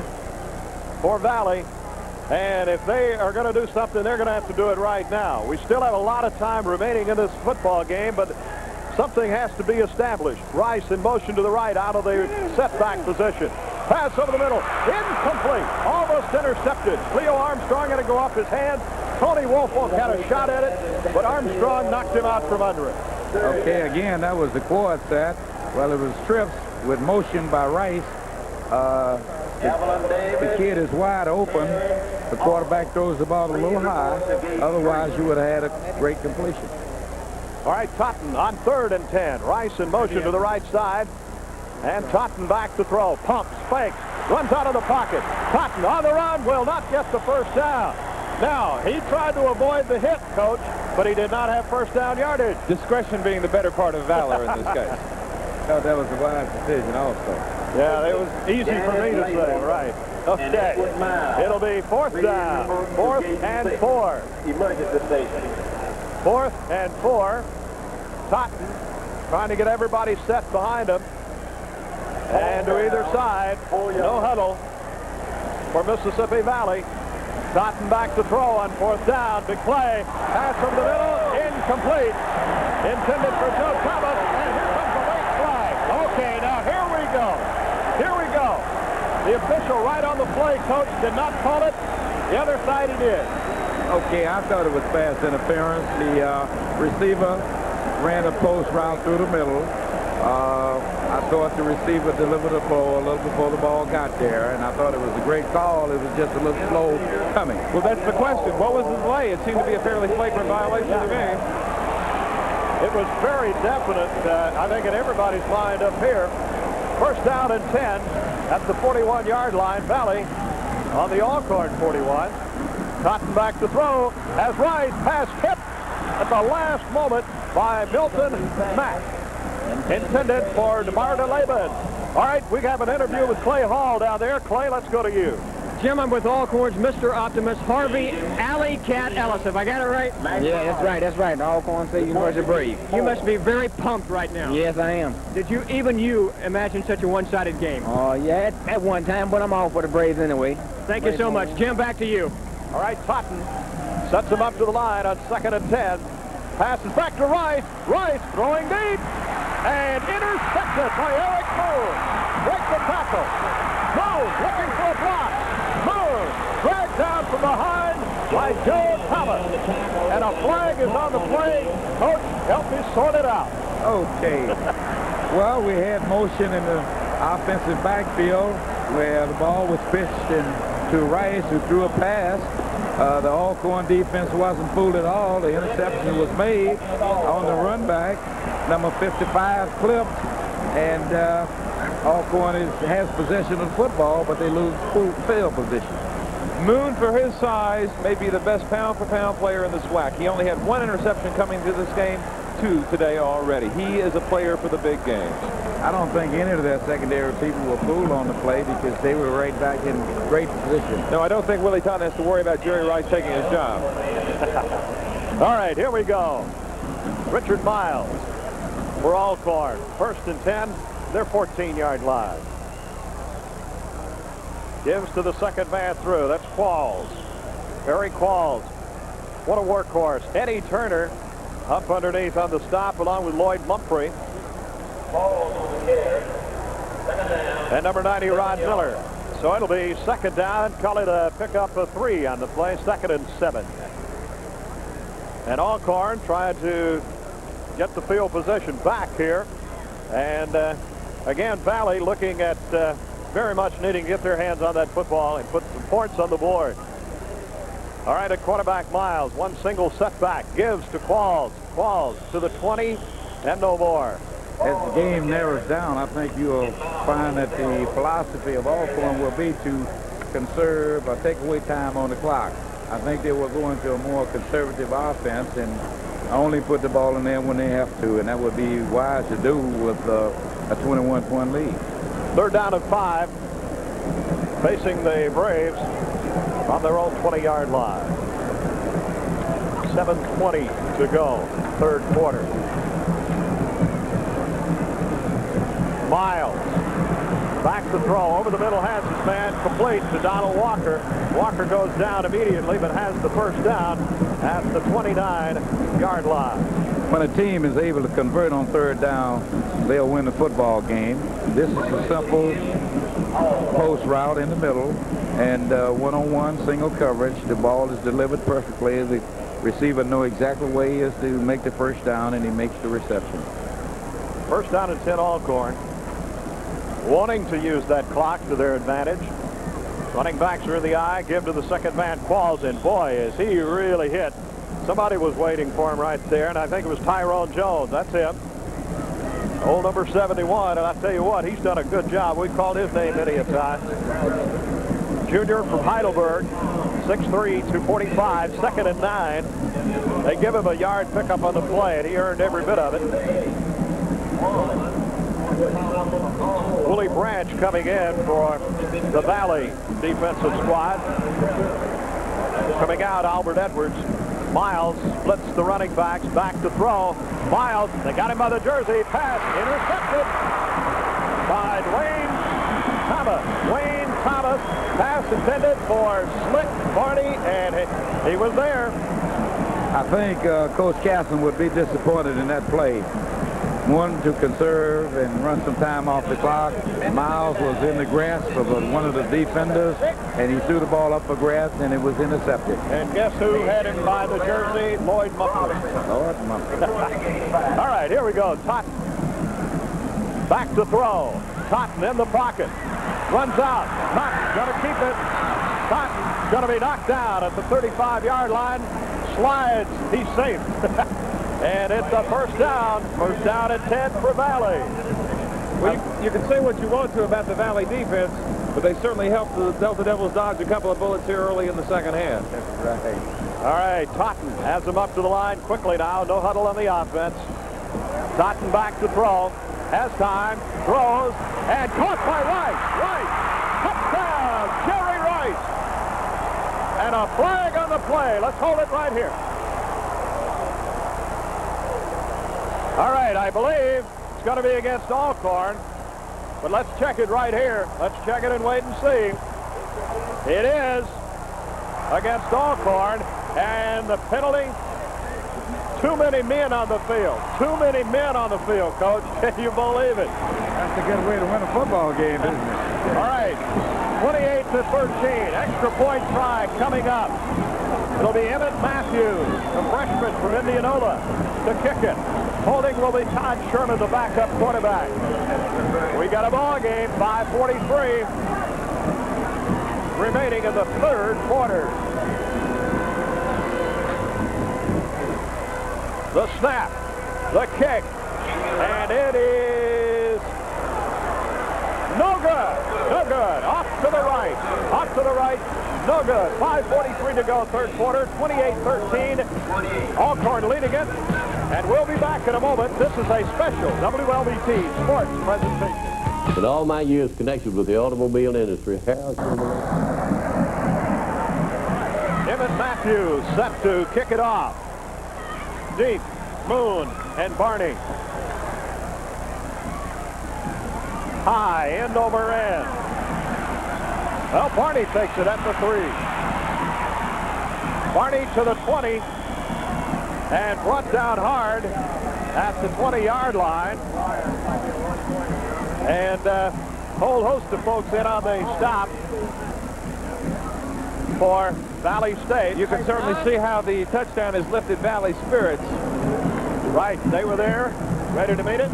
for Valley. And if they are going to do something, they're going to have to do it right now. We still have a lot of time remaining in this football game, but something has to be established. Rice in motion to the right out of the setback position. Pass over the middle. Incomplete. Almost intercepted. Leo Armstrong had to go off his hand. Tony Woolfolk had a shot at it, but Armstrong knocked him out from under it.
Okay, again, that was the quad set. Well, it was trips with motion by Rice. The kid is wide open. The quarterback throws the ball a little high. Otherwise, you would have had a great completion.
All right, Totten on 3rd and 10. Rice in motion to the right side. And Totten back to throw. Pumps, fakes, runs out of the pocket. Totten on the run, will not get the first down. Now, he tried to avoid the hit, Coach, but he did not have first down yardage.
Discretion being the better part of valor in this case.
Oh, that was a wise decision also.
Yeah, it was easy for me to say, right. Okay, it'll be 4th down. 4th and 4.
Emergency station.
4th and 4. Totten trying to get everybody set behind him. And to either side, no huddle for Mississippi Valley. Totten back to throw on 4th down. Big play. Pass from the middle. Incomplete. Intended for Joe Thomas. And here comes the late flag. Okay, now here we go. Here we go. The official right on the play, Coach, did not call it. The other side he did.
Okay, I thought it was pass interference. The receiver ran a post route through the middle. I thought the receiver delivered the ball a little before the ball got there, and I thought it was a great call. It was just a little slow coming.
Well, that's the question. What was the delay? It seemed to be a fairly flagrant violation of the game.
It was very definite, I think, in everybody's mind up here. First down and 10 at the 41-yard line. Valley on the Allcorn 41. Totten back to throw. Has Rice. Pass tipped at the last moment by Milton Mack. Intended for DeMar DeLaban. All right, we have an interview with Clay Hall down there. Clay, let's go to you.
Jim, I'm with Alcorn's Mr. Optimist, Harvey Alley Cat Ellis. Have I got it right?
Yeah, that's right. Alcorn State University Brave.
You must be very pumped right now.
Yes, I am.
Did you, even you, imagine such a one-sided game?
Oh, yeah, at one time, but I'm all for the Braves anyway.
Thank you so much. Jim, back to you.
All right, Totten sets him up to the line on 2nd and 10. Passes back to Rice. Rice throwing deep. And intercepted by Eric Moore. Breaks the tackle. Moore looking for a block. Moore dragged down from behind by Joe Thomas. And a flag is on the play. Coach, help me sort it out.
Okay. Well, we had motion in the offensive backfield where the ball was pitched to Rice, who threw a pass. The Alcorn defense wasn't fooled at all. The interception was made on the run back. Number 55 clipped, and Alcorn has possession of the football, but they lose field position.
Moon, for his size, may be the best pound-for-pound player in the SWAC. He only had 1 interception coming to this game, 2 today already. He is a player for the big games.
I don't think any of their secondary people were fooled on the play because they were right back in great position.
No, I don't think Willie Totten has to worry about Jerry Rice taking his job.
All right, here we go. Richard Miles for Allcorn. 1st and 10, their 14-yard line. Gives to the second man through. That's Qualls. Barry Qualls. What a workhorse. Eddie Turner up underneath on the stop along with Lloyd Mumphrey. And number 90, Ron Miller. So it'll be 2nd down. Call it a pickup of 3 on the play. 2nd and 7. And Allcorn trying to get the field position back here. And again, Valley looking at very much needing to get their hands on that football and put some points on the board. All right, at quarterback Miles, 1 single setback, gives to Qualls. Qualls to the 20 and no more.
As the game narrows down, I think you'll find that the philosophy of Alcorn will be to conserve or take away time on the clock. I think they will go into a more conservative offense and only put the ball in there when they have to, and that would be wise to do with a 21-point lead.
3rd down and 5, facing the Braves on their own 20-yard line. 7:20 to go, 3rd quarter. Miles back to throw over the middle, has his man complete to Donald Walker. Walker goes down immediately, but has the 1st down at the 29-yard line.
When a team is able to convert on 3rd down, they'll win the football game. This is a simple post route in the middle and one-on-one single coverage. The ball is delivered perfectly. The receiver knows exactly where he is to make the 1st down, and he makes the reception.
1st down and 10 Alcorn. Wanting to use that clock to their advantage. Running backs are in the eye. Give to the second man, Qualls, and boy, is he really hit. Somebody was waiting for him right there, and I think it was Tyrone Jones. That's him. Old number 71, and I tell you what, he's done a good job. We've called his name many a time. Junior from Heidelberg, 6'3", 245, 2nd and 9. They give him a yard pickup on the play, and he earned every bit of it. Willie Branch coming in for the Valley defensive squad. Coming out, Albert Edwards. Miles splits the running backs, back to throw. Miles, they got him by the jersey. Pass intercepted by Dwayne Thomas. Wayne Thomas, pass intended for Slick Barney, and he was there.
I think Coach Casson would be disappointed in that play. One, to conserve and run some time off the clock. Miles was in the grasp of one of the defenders, and he threw the ball up for grabs, and it was intercepted.
And guess who had him by the jersey? Lloyd Mumphrey.
Lloyd Mumphrey.
All right, here we go. Totten back to throw. Totten in the pocket. Runs out. Totten's going to keep it. Totten's going to be knocked down at the 35-yard line. Slides. He's safe. And it's a 1st down. 1st down and 10 for Valley.
Well, you can say what you want to about the Valley defense, but they certainly helped the Delta Devils dodge a couple of bullets here early in the 2nd half.
That's right.
All right, Totten has him up to the line quickly now. No huddle on the offense. Totten back to throw. has time, throws, and caught by Rice. Rice, touchdown, Jerry Rice. And a flag on the play. Let's hold it right here. All right, I believe it's going to be against Allcorn, but let's check it right here. Let's check it and wait and see. It is against Allcorn, and the penalty, too many men on the field. Too many men on the field, Coach. Can you believe it?
That's a good way to win a football game, isn't it?
All right, 28-13, extra point try coming up. It'll be Emmett Matthews, the freshman from Indianola, to kick it. Holding will be Todd Sherman, the backup quarterback. We got a ball game, 5:43 remaining in the third quarter. The snap, the kick, and it is no good. No good. Off to the right. Off to the right. No good. 5:43 to go, third quarter. 28-13. Allcorn leading it. And we'll be back in a moment. This is a special WLBT sports presentation.
In all my years connected with the automobile industry, Harold.
Emmett Matthews set to kick it off. Deep, Moon, and Barney. High, end over end. Well, Barney takes it at the 3. Barney to the 20. And brought down hard at the 20-yard line. And a whole host of folks in on the stop for Valley State.
You can certainly see how the touchdown has lifted Valley spirits.
Right, they were there, ready to meet it.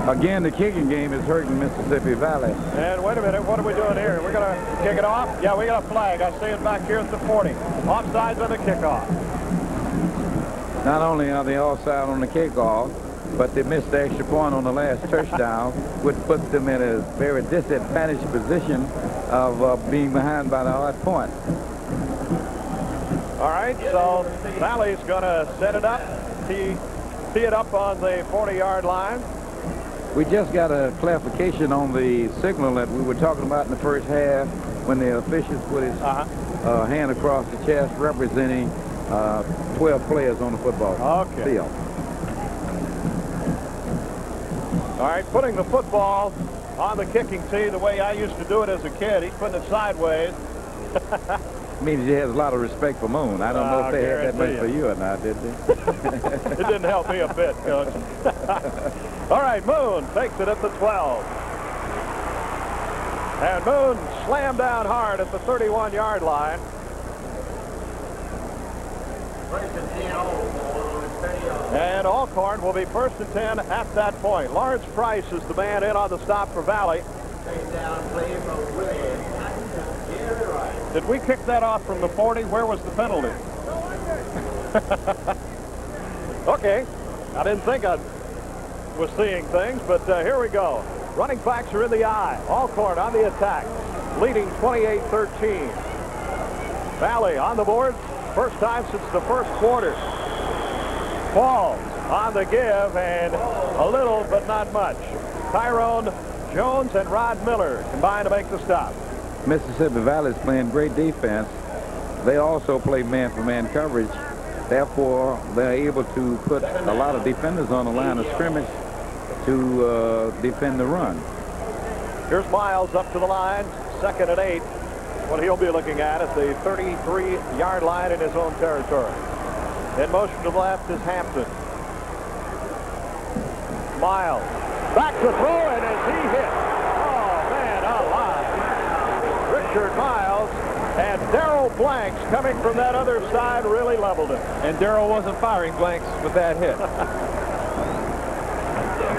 Again, the kicking game is hurting Mississippi Valley.
And wait a minute, what are we doing here? We're going to kick it off? Yeah, we got a flag. I see it back here at the 40. Offsides on the kickoff.
Not only are they offside on the kickoff, but they missed the extra point on the last touchdown, which puts them in a very disadvantaged position of being behind by the odd point.
All right, so Valley's going to set it up, tee it up on the 40-yard line.
We just got a clarification on the signal that we were talking about in the first half when the official put his hand across the chest representing 12 players on the football field.
All right, putting the football on the kicking tee the way I used to do it as a kid. He's putting it sideways.
Means he has a lot of respect for Moon. I don't know if they had that much for you or not, did they?
It didn't help me a bit, Coach. All right, Moon takes it at the 12. And Moon slammed down hard at the 31-yard line. And Allcorn will be first and 10 at that point. Lawrence Price is the man in on the stop for Valley. Did we kick that off from the 40? Where was the penalty? Okay. I didn't think I was seeing things, but here we go. Running backs are in the eye. Allcorn on the attack, leading 28-13. Valley on the board. First time since the first quarter. Falls on the give, and a little, but not much. Tyrone Jones and Rod Miller combine to make the stop.
Mississippi Valley is playing great defense. They also play man-for-man coverage. Therefore, they're able to put a lot of defenders on the line of scrimmage to defend the run.
Here's Miles up to the line, 2nd and 8. What he'll be looking at the 33-yard line in his own territory. In motion to the left is Hampton. Miles back to throw, and as he hit, oh man alive, Richard Miles, and Darrell Blanks coming from that other side really leveled it.
And Darrell wasn't firing blanks with that hit.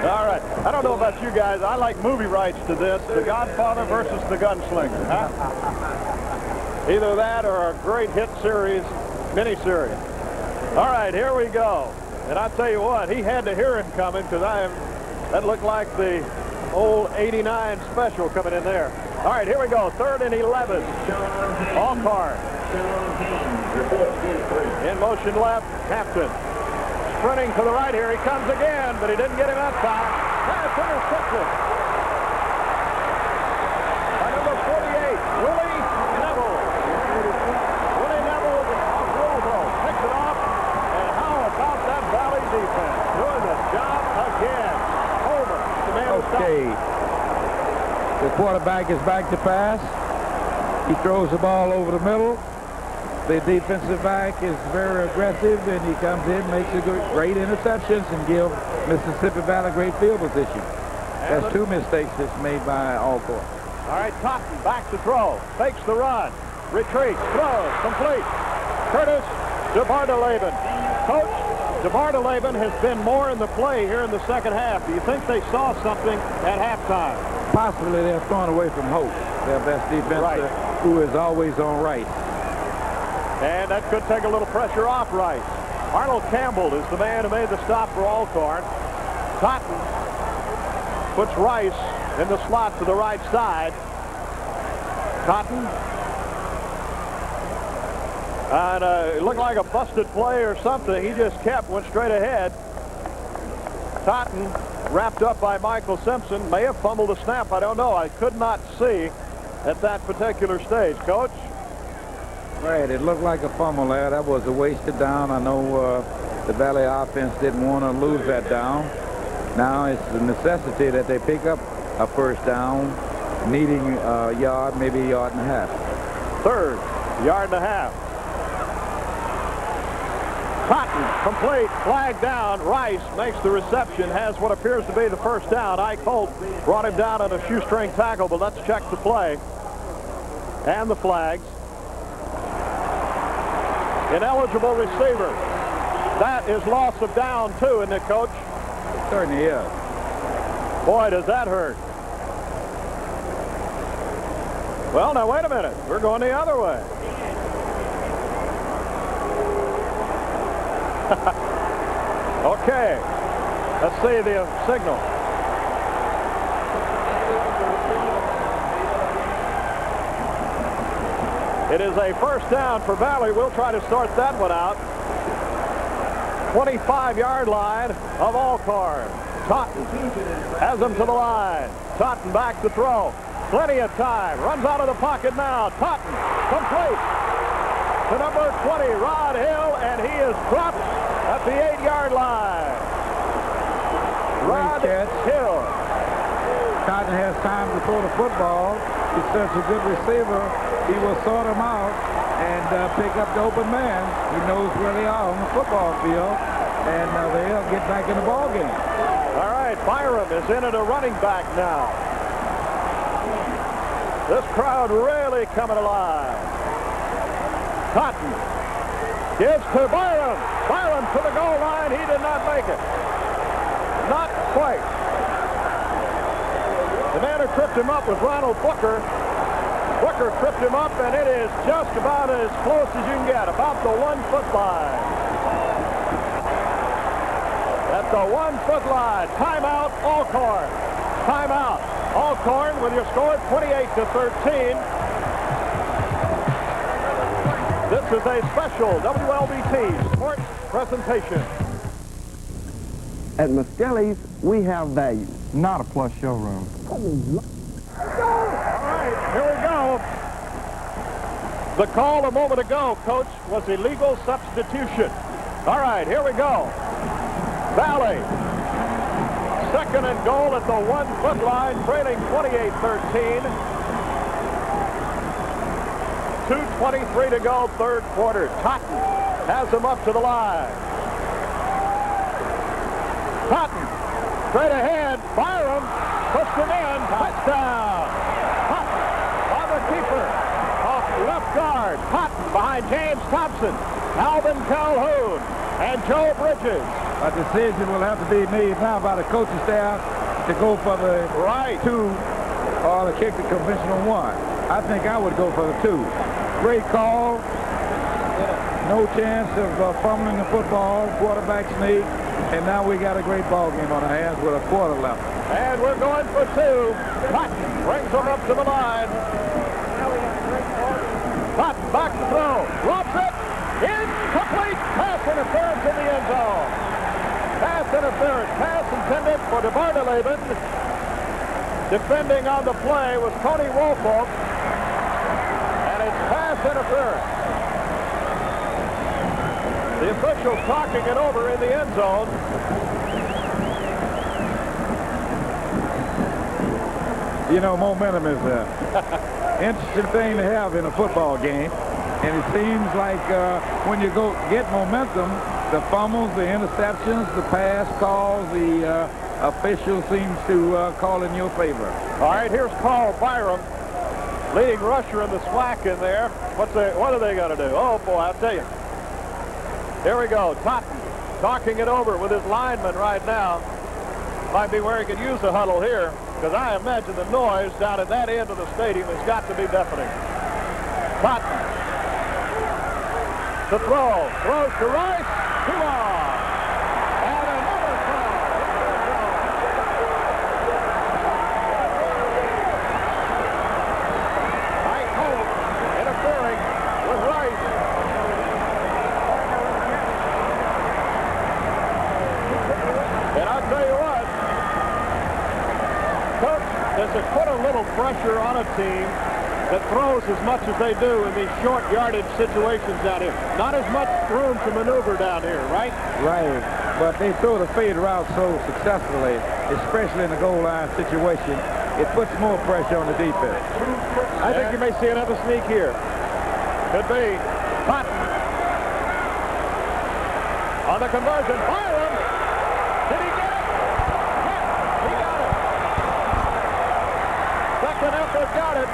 All right, I don't know about you guys, I like movie rights to this, The Godfather versus The Gunslinger, huh? Either that or a great hit series, miniseries. All right, here we go. And I'll tell you what, he had to hear him coming because that looked like the old 89 special coming in there. All right, here we go, 3rd and 11. Allcorn. In motion left, Hampton. Sprinting to the right here, he comes again, but he didn't get him that time. pass intercepted by number 48, Willie Neville. Willie Neville of Louisville picks it off. And how about that Valley defense? Doing the job again. Over. The man
Okay. The quarterback is back to pass. He throws the ball over the middle. The defensive back is very aggressive, and he comes in, makes a great interceptions, and gives Mississippi Valley great field position. That's two mistakes that's made by Allcorn.
All right, Totten back to throw. Fakes the run. Retreats. Throws. Complete. Curtis DeBartoleben. Coach, DeBartoleben has been more in the play here in the second half. Do you think they saw something at halftime?
Possibly they're throwing away from Hope, their best defense, who is always on Rice.
And that could take a little pressure off Rice. Arnold Campbell is the man who made the stop for Allcorn. Totten puts Rice in the slot to the right side. Totten. And it looked like a busted play or something. He just went straight ahead. Totten, wrapped up by Michael Simpson, may have fumbled a snap. I don't know. I could not see at that particular stage. Coach?
Right, it looked like a fumble there. That was a wasted down. I know the Valley offense didn't want to lose that down. Now it's a necessity that they pick up a first down, needing a yard, maybe a yard and a half.
Third, yard and a half. Totten, complete, flag down. Rice makes the reception, has what appears to be the first down. Ike Holt brought him down on a shoestring tackle, but let's check the play. And the flags. Ineligible receiver. That is loss of down, too, isn't it, Coach?
It certainly is.
Boy, does that hurt. Well, now, wait a minute. We're going the other way. Okay. Let's see the signal. It is a first down for Valley. We'll try to sort that one out. 25-yard line of Allcorn. Totten has him to the line. Totten back to throw. Plenty of time. Runs out of the pocket now. Totten complete to number 20, Rod Hill, and he is dropped at the 8-yard line. Rod Hill.
Totten has time to throw the football. He's such a good receiver. He will sort them out and pick up the open man. He knows where they are on the football field, and they'll get back in the ball game.
All right, Byram is in at a running back now. This crowd really coming alive. Totten gives to Byram. Byram to the goal line. He did not make it. Not quite. The man who tripped him up was Ronald Booker. Booker tripped him up, and it is just about as close as you can get, about the 1-foot line. At the 1-foot line. Timeout, Allcorn. Timeout. Allcorn with your score 28-13. This is a special WLBT sports presentation.
At Muskelly's, we have value.
Not a plush showroom.
All right, here we go. The call a moment ago, Coach, was illegal substitution. All right, here we go. Valley, second and goal at the 1-foot line, trailing 28-13. 2:23 to go, third quarter. Totten has him up to the line. Totten, straight ahead. Byram pushed him in. Touchdown. Totten on the keeper. Off left guard. Totten behind James Thompson, Alvin Calhoun, and Joe Bridges.
A decision will have to be made now by the coaching staff to go for the 2 or to kick the conventional 1. I think I would go for the 2. Great call. No chance of fumbling the football. Quarterback sneak. And now we got a great ball game on our hands with a quarter left.
And we're going for 2. Totten brings them up to the line. Totten back to throw. Drops it. Incomplete. Pass interference in the end zone. Pass interference. Pass intended for DeBartoleben. Defending on the play was Tony Woolfolk. And it's pass interference. The officials talking it over in the end zone.
You know, momentum is an interesting thing to have in a football game. And it seems like when you get momentum, the fumbles, the interceptions, the pass calls, the official seems to call in your favor.
All right, here's Carl Byram, leading rusher in the SWAC in there. What are they going to do? Oh, boy, I'll tell you. Here we go. Totten talking it over with his lineman right now. Might be where he could use the huddle here, because I imagine the noise down at that end of the stadium has got to be deafening. Totten to throw. Throws to Rice. Too long. And another throw. Mike Holt interfering with Rice. And I'll tell you what, Coach, does it put a little pressure on a team that throws as much as they do in these short yardage situations down here? Not as much room to maneuver down here, right?
Right, but they throw the fade route so successfully, especially in the goal line situation, it puts more pressure on the defense.
I think you may see another sneak here. Could be. Totten on the conversion. Byram. Did he get it? Yes, he got it. Second effort got it.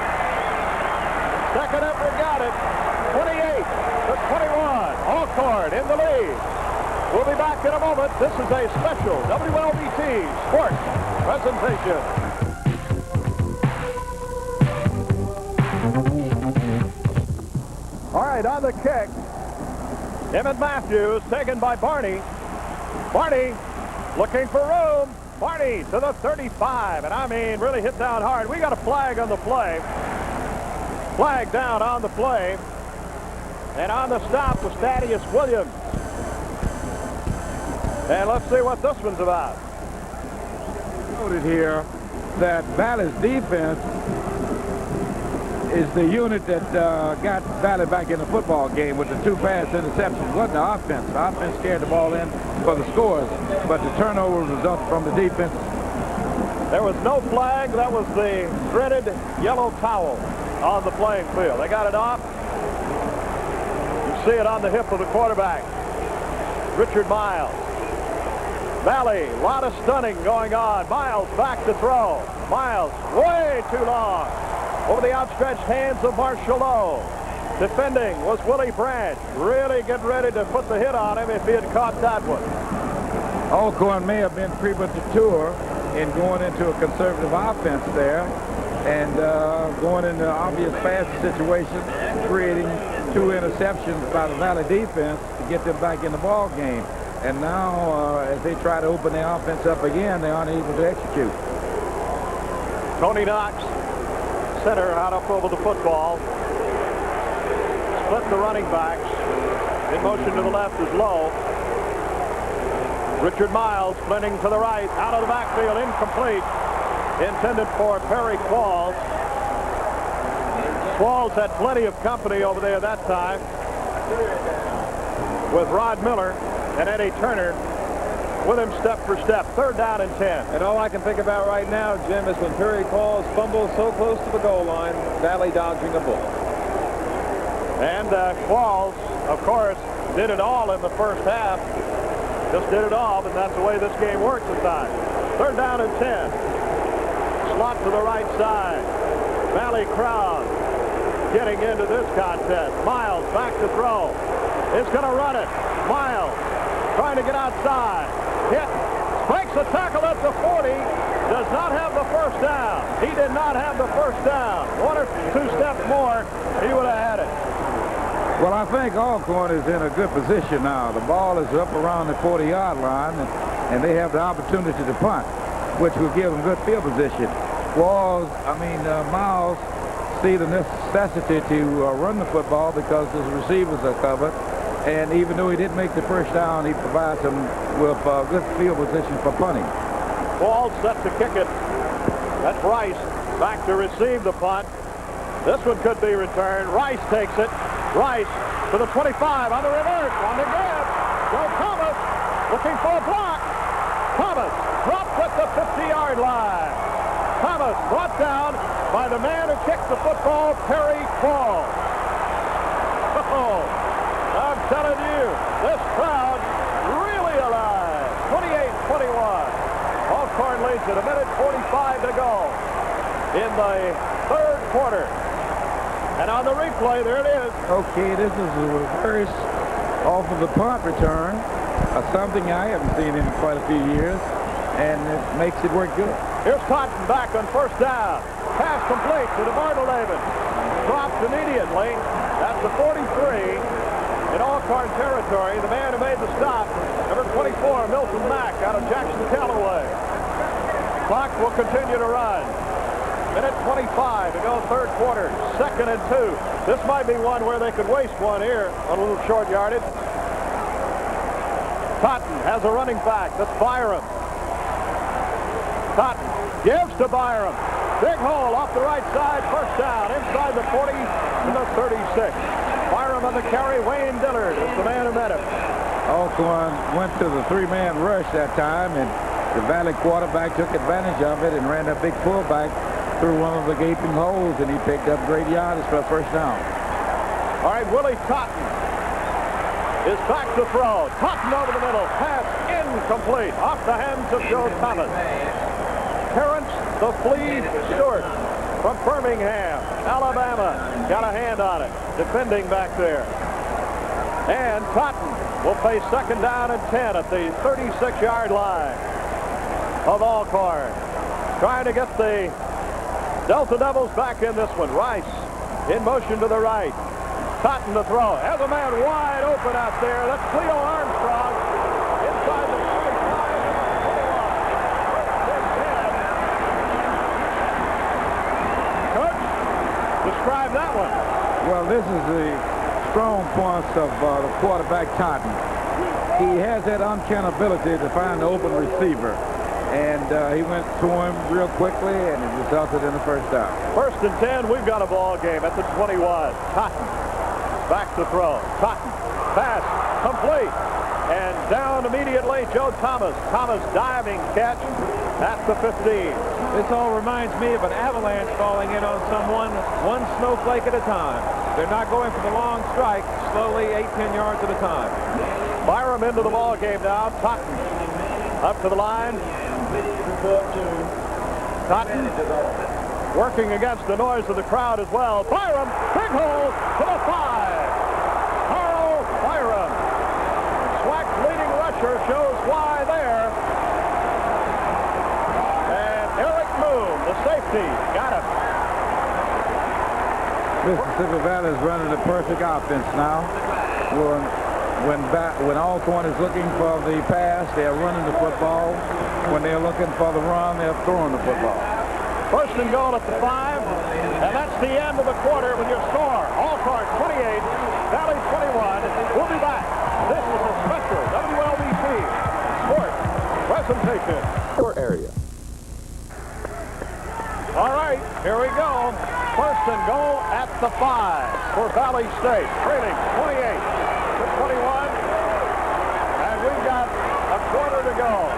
Second effort got it. 28 to 21. Allcorn in the lead. We'll be back in a moment. This is a special WLBT Sports presentation. All right, on the kick, Emmett Matthews taken by Barney. Barney looking for room. Barney to the 35, and I mean really hit down hard. We got a flag on the play. Flag down on the play. And on the stop was Thaddeus Williams. And let's see what this one's about.
Noted here that Valley's defense is the unit that got Valley back in the football game with the 2 pass interceptions. It wasn't the offense. The offense carried the ball in for the scores, but the turnovers resulted from the defense.
There was no flag. That was the dreaded yellow towel on the playing field. They got it off. You see it on the hip of the quarterback, Richard Miles. Valley, a lot of stunning going on. Miles back to throw. Miles way too long. Over the outstretched hands of Marshall Lowe. Defending was Willie Branch. Really getting ready to put the hit on him if he had caught that one.
Alcorn may have been premature in going into a conservative offense there and going into obvious passing situations, creating 2 interceptions by the Valley defense to get them back in the ball game. And now, as they try to open the offense up again, they aren't able to execute.
Tony Knox, center, out up over the football. Split the running backs. In motion to the left is Lowe. Richard Miles splinting to the right, out of the backfield, incomplete. Intended for Perry Qualls. Qualls had plenty of company over there that time with Rod Miller and Eddie Turner with him step for step. 3rd down and 10.
And all I can think about right now, Jim, is when Perry Qualls fumbles so close to the goal line, Valley dodging a bullet.
And Qualls, of course, did it all in the first half. Just did it all, and that's the way this game works at times. 3rd down and 10. Slot to the right side. Valley crowd getting into this contest. Miles back to throw. Is going to run it. Miles trying to get outside. Hit. Breaks the tackle at the 40. Does not have the first down. He did not have the first down. 1 or 2 steps more, he would have had it.
Well, I think Allcorn is in a good position now. The ball is up around the 40-yard line, and they have the opportunity to punt, which will give them good field position. Miles see the necessity to run the football because his receivers are covered, And even though he didn't make the first down, he provides them with good field position for punting.
Ball set to kick it. That's Rice back to receive the punt. This one could be returned. Rice takes it. Rice to the 25 on the reverse, on the grab. Joe Thomas looking for a block. Thomas dropped at the 50-yard line. Thomas brought down by the man who kicked the football, Perry Paul. Oh, I'm telling you, this crowd really alive. 28-21. Allcorn leads at 1:45 to go in the third quarter. And on the replay, there it is.
Okay, this is a reverse off of the punt return. Something I haven't seen in quite a few years, and it makes it work good.
Here's Cotton back on first down. Pass complete to DeMar DeLaven. Dropped immediately at the 43 in Allcorn territory. The man who made the stop, number 24, Milton Mack, out of Jackson Callaway. Clock will continue to run. 1:25 to go, third quarter, 2nd and 2. This might be one where they could waste one here on a little short yardage. Cotton has a running back. That's Byram. Cotton gives to Byram. Big hole off the right side, first down, inside the 40 to the 36. Byram on the carry. Wayne Dillard is the man who met him.
Alcorn went to the three-man rush that time, and the Valley quarterback took advantage of it and ran a big fullback through one of the gaping holes, and he picked up great yardage for a first down.
All right, Willie Cotton is back to throw. Cotton over the middle. Pass incomplete. Off the hands of Joe Thomas. Terrence the Flea Stewart from Birmingham, Alabama, got a hand on it. Defending back there. And Cotton will face second down and 10 at the 36-yard line of Allcorn. Trying to get the Delta Devils back in this one. Rice in motion to the right. Cotton to throw. Has a man wide open out there. That's Cleo Armstrong inside the 25. Coach, describe that one.
Well, this is the strong points of the quarterback, Cotton. He has that uncanny ability to find the open receiver. And he went to him real quickly, and it resulted in the first down.
1st and 10, we've got a ball game at the 21. Cotton back to throw. Cotton, pass, complete. And down immediately, Joe Thomas. Thomas diving catch at the 15.
This all reminds me of an avalanche falling in on someone, one snowflake at a time. They're not going for the long strike, slowly 8-10 yards at a time.
Byram into the ball game now. Cotton up to the line. Cotton working against the noise of the crowd as well. Byram, big hole to the 5. Carl Byram. SWAC's leading rusher shows why there. And Eric Moon, the safety, got him.
Mississippi Valley is running the perfect offense now. When Alcorn is looking for the pass, they're running the football. When they're looking for the run, they're throwing the football.
1st and goal at the 5, and that's the end of the quarter with your score. Allcorn 28, Valley 21. We'll be back. This is a special WLBC sports presentation.
Your area.
All right, here we go. 1st and goal at the 5 for Valley State. Trailing 28-21, and we've got a quarter to go.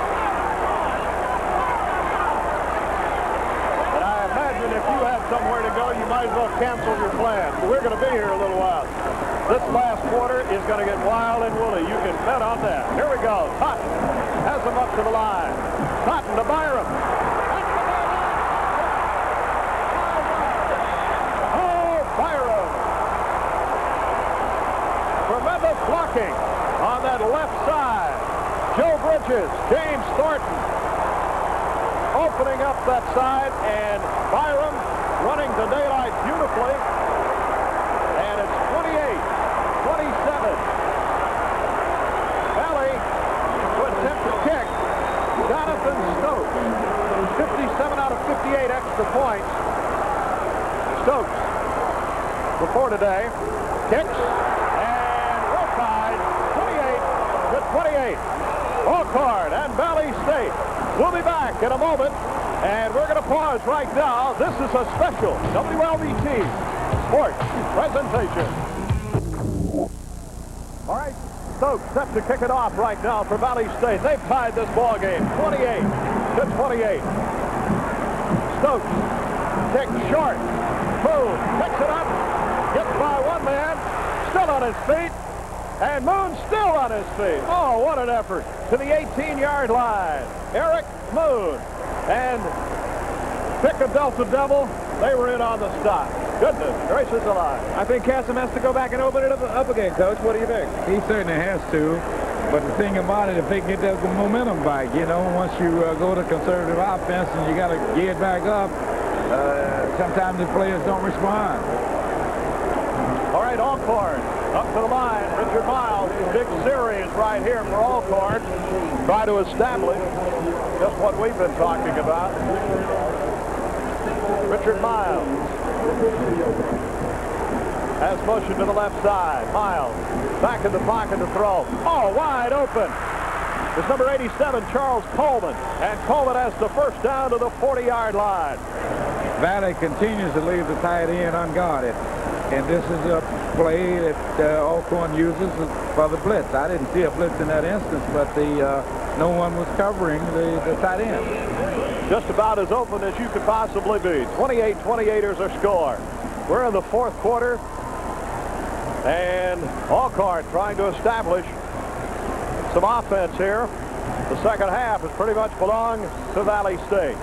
If you had somewhere to go, you might as well cancel your plans. We're going to be here a little while. This last quarter is going to get wild and woolly. You can bet on that. Here we go. Cotton has them up to the line. Cotton to Byram. Oh, Byram. Tremendous blocking on that left side. Joe Bridges, James Thornton opening up that side, and Byram running to daylight beautifully. And it's 28-27. Valley to attempt to kick. Jonathan Stokes, 57 out of 58 extra points. Stokes before today kicks, and Rokide 28. Alcorn and Valley State. We'll be back in a moment, and we're going to pause right now. This is a special WLBT Sports presentation. All right, Stokes set to kick it off right now for Valley State. They've tied this ball game 28-28. Stokes kicks short. Moon picks it up, gets by one man, still on his feet, and Moon still on his feet. Oh, what an effort to the 18-yard line. Eric Moon and pick a Delta Devil. They were in on the stop. Goodness gracious alive.
I think Cassim has to go back and open it up again, Coach. What do you think?
He certainly has to. But the thing about it, if they get that momentum back, you know, once you go to conservative offense and you got to get it back up, sometimes the players don't respond.
All right, Allcorn up to the line. Richard Miles, big series right here for Allcorn. Try to establish just what we've been talking about. Richard Miles has motion to the left side. Miles back in the pocket to throw. Oh, wide open. It's number 87, Charles Coleman. And Coleman has the first down to the 40-yard line.
Valley continues to leave the tight end unguarded. And this is a play that Alcorn uses for the blitz. I didn't see a blitz in that instance, but no one was covering the tight end.
Just about as open as you could possibly be. 28-28 is our score. We're in the fourth quarter. And Allcorn trying to establish some offense here. The second half has pretty much belonged to Valley State.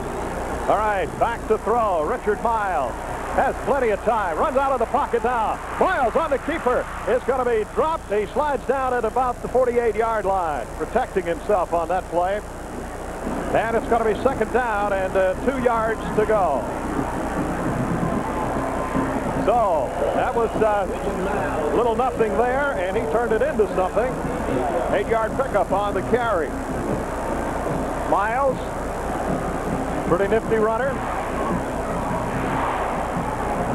All right, back to throw. Richard Miles has plenty of time. Runs out of the pocket now. Miles on the keeper. It's going to be dropped. He slides down at about the 48-yard line, protecting himself on that play. And it's going to be second down and 2 yards to go. So that was little nothing there, and he turned it into something. 8-yard pickup on the carry. Miles, pretty nifty runner.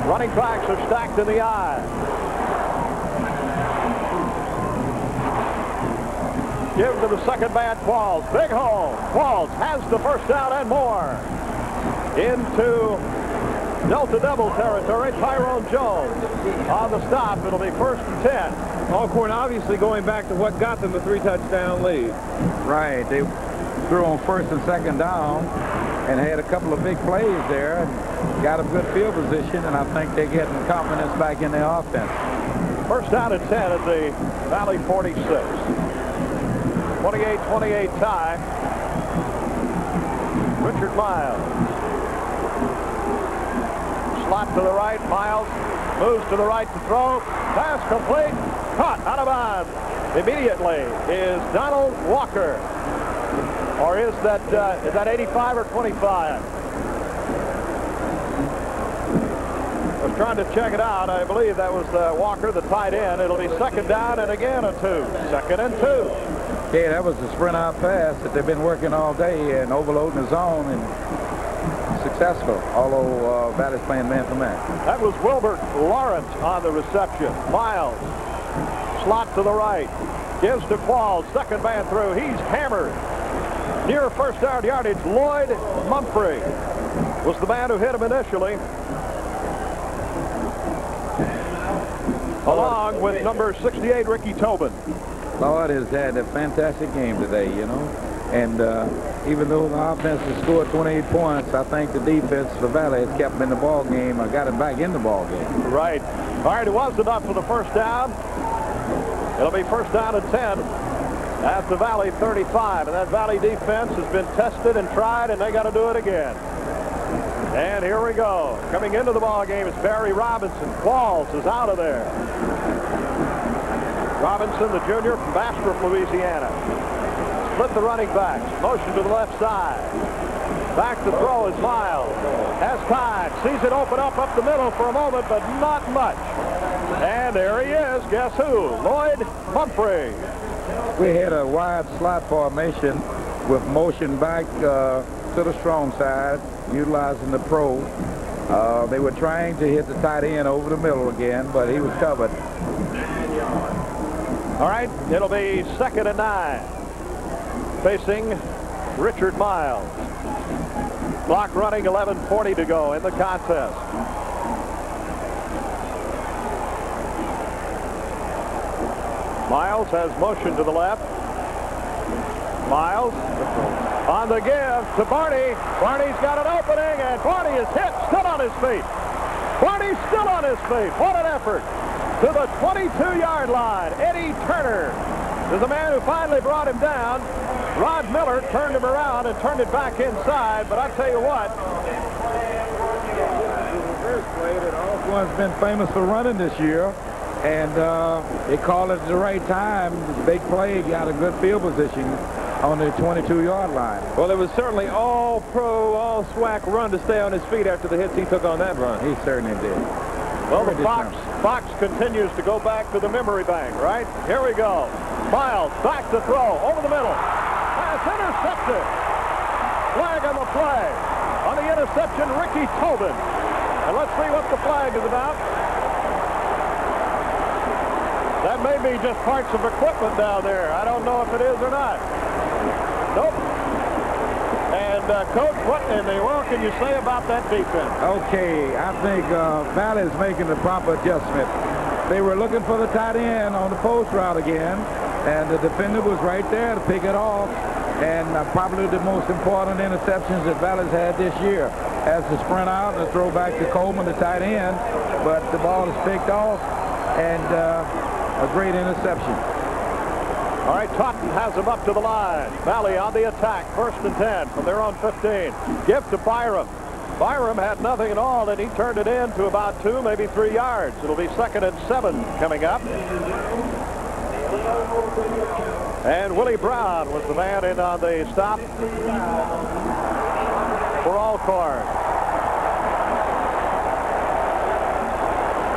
Running backs are stacked in the eye. Give to the second man, Qualls. Big hole. Qualls has the first down and more. Into Delta Devil territory. Tyrone Jones on the stop. It'll be first and 10.
Alcorn obviously going back to what got them the 3-touchdown lead.
Right. They threw on first and second down and had a couple of big plays there and got a good field position, and I think they're getting confidence back in their offense.
First down and 10 at the Valley 46. 28-28 tie. Richard Miles. Slot to the right. Miles moves to the right to throw. Pass complete. Caught out of bounds. Immediately is Donald Walker. Or is that 85 or 25? I was trying to check it out. I believe that was Walker, the tight end. It'll be second down and again a 2. Second and 2.
Yeah, that was the sprint out pass that they've been working all day and overloading the zone and successful, although Valley's playing man for man.
That was Wilbert Lawrence on the reception. Miles, slot to the right, gives to Qualls, second man through. He's hammered. Near first down yardage, Lloyd Mumphrey was the man who hit him initially. Along with number 68, Ricky Tobin.
Lloyd has had a fantastic game today, you know. And even though the offense has scored 28 points, I think the defense for Valley has kept them in the ball game or got it back in the ball game.
Right. All right, it was enough for the first down. It'll be first down and 10 at the Valley 35. And that Valley defense has been tested and tried, and they got to do it again. And here we go. Coming into the ball game is Barry Robinson. Qualls is out of there. Robinson, the junior from Bastrop, Louisiana. Split the running backs. Motion to the left side. Back to throw is Miles. Has time. Sees it open up the middle for a moment, but not much. And there he is. Guess who? Lloyd Mumphrey.
We had a wide slot formation with motion back to the strong side, utilizing the pro. They were trying to hit the tight end over the middle again, but he was covered.
All right, it'll be 2nd and 9. Facing Richard Miles. Clock running, 11:40 to go in the contest. Miles has motion to the left. Miles on the give to Barney. Barney's got an opening, and Barney is hit, still on his feet. Barney's still on his feet. What an effort. To the 22-yard line, Eddie Turner is the man who finally brought him down. Rod Miller turned him around and turned it back inside, but I tell you what.
First play that Alcorn's been famous for running this year, and they called it at the right time. Big play, got a good field position on the 22-yard line.
Well, it was certainly all pro, all SWAC run to stay on his feet after the hits he took on that run.
He certainly did.
Well, the Fox continues to go back to the memory bank, right? Here we go. Miles back to throw, over the middle. Pass intercepted. Flag on the play. On the interception, Ricky Tobin. And let's see what the flag is about. That may be just parts of equipment down there. I don't know if it is or not. Nope. And Coach, what in the world can you say about that defense?
Okay, I think Valley is making the proper adjustment. They were looking for the tight end on the post route again, and the defender was right there to pick it off. And probably the most important interceptions that Valley's had this year as the sprint out and the throw back to Coleman, the tight end. But the ball is picked off, and a great interception.
All right, Totten has him up to the line. Valley on the attack, 1st and 10 from their own 15. Give to Byram. Byram had nothing at all, and he turned it in to about 2, maybe 3 yards. It'll be 2nd and 7 coming up. And Willie Brown was the man in on the stop for Allcorn.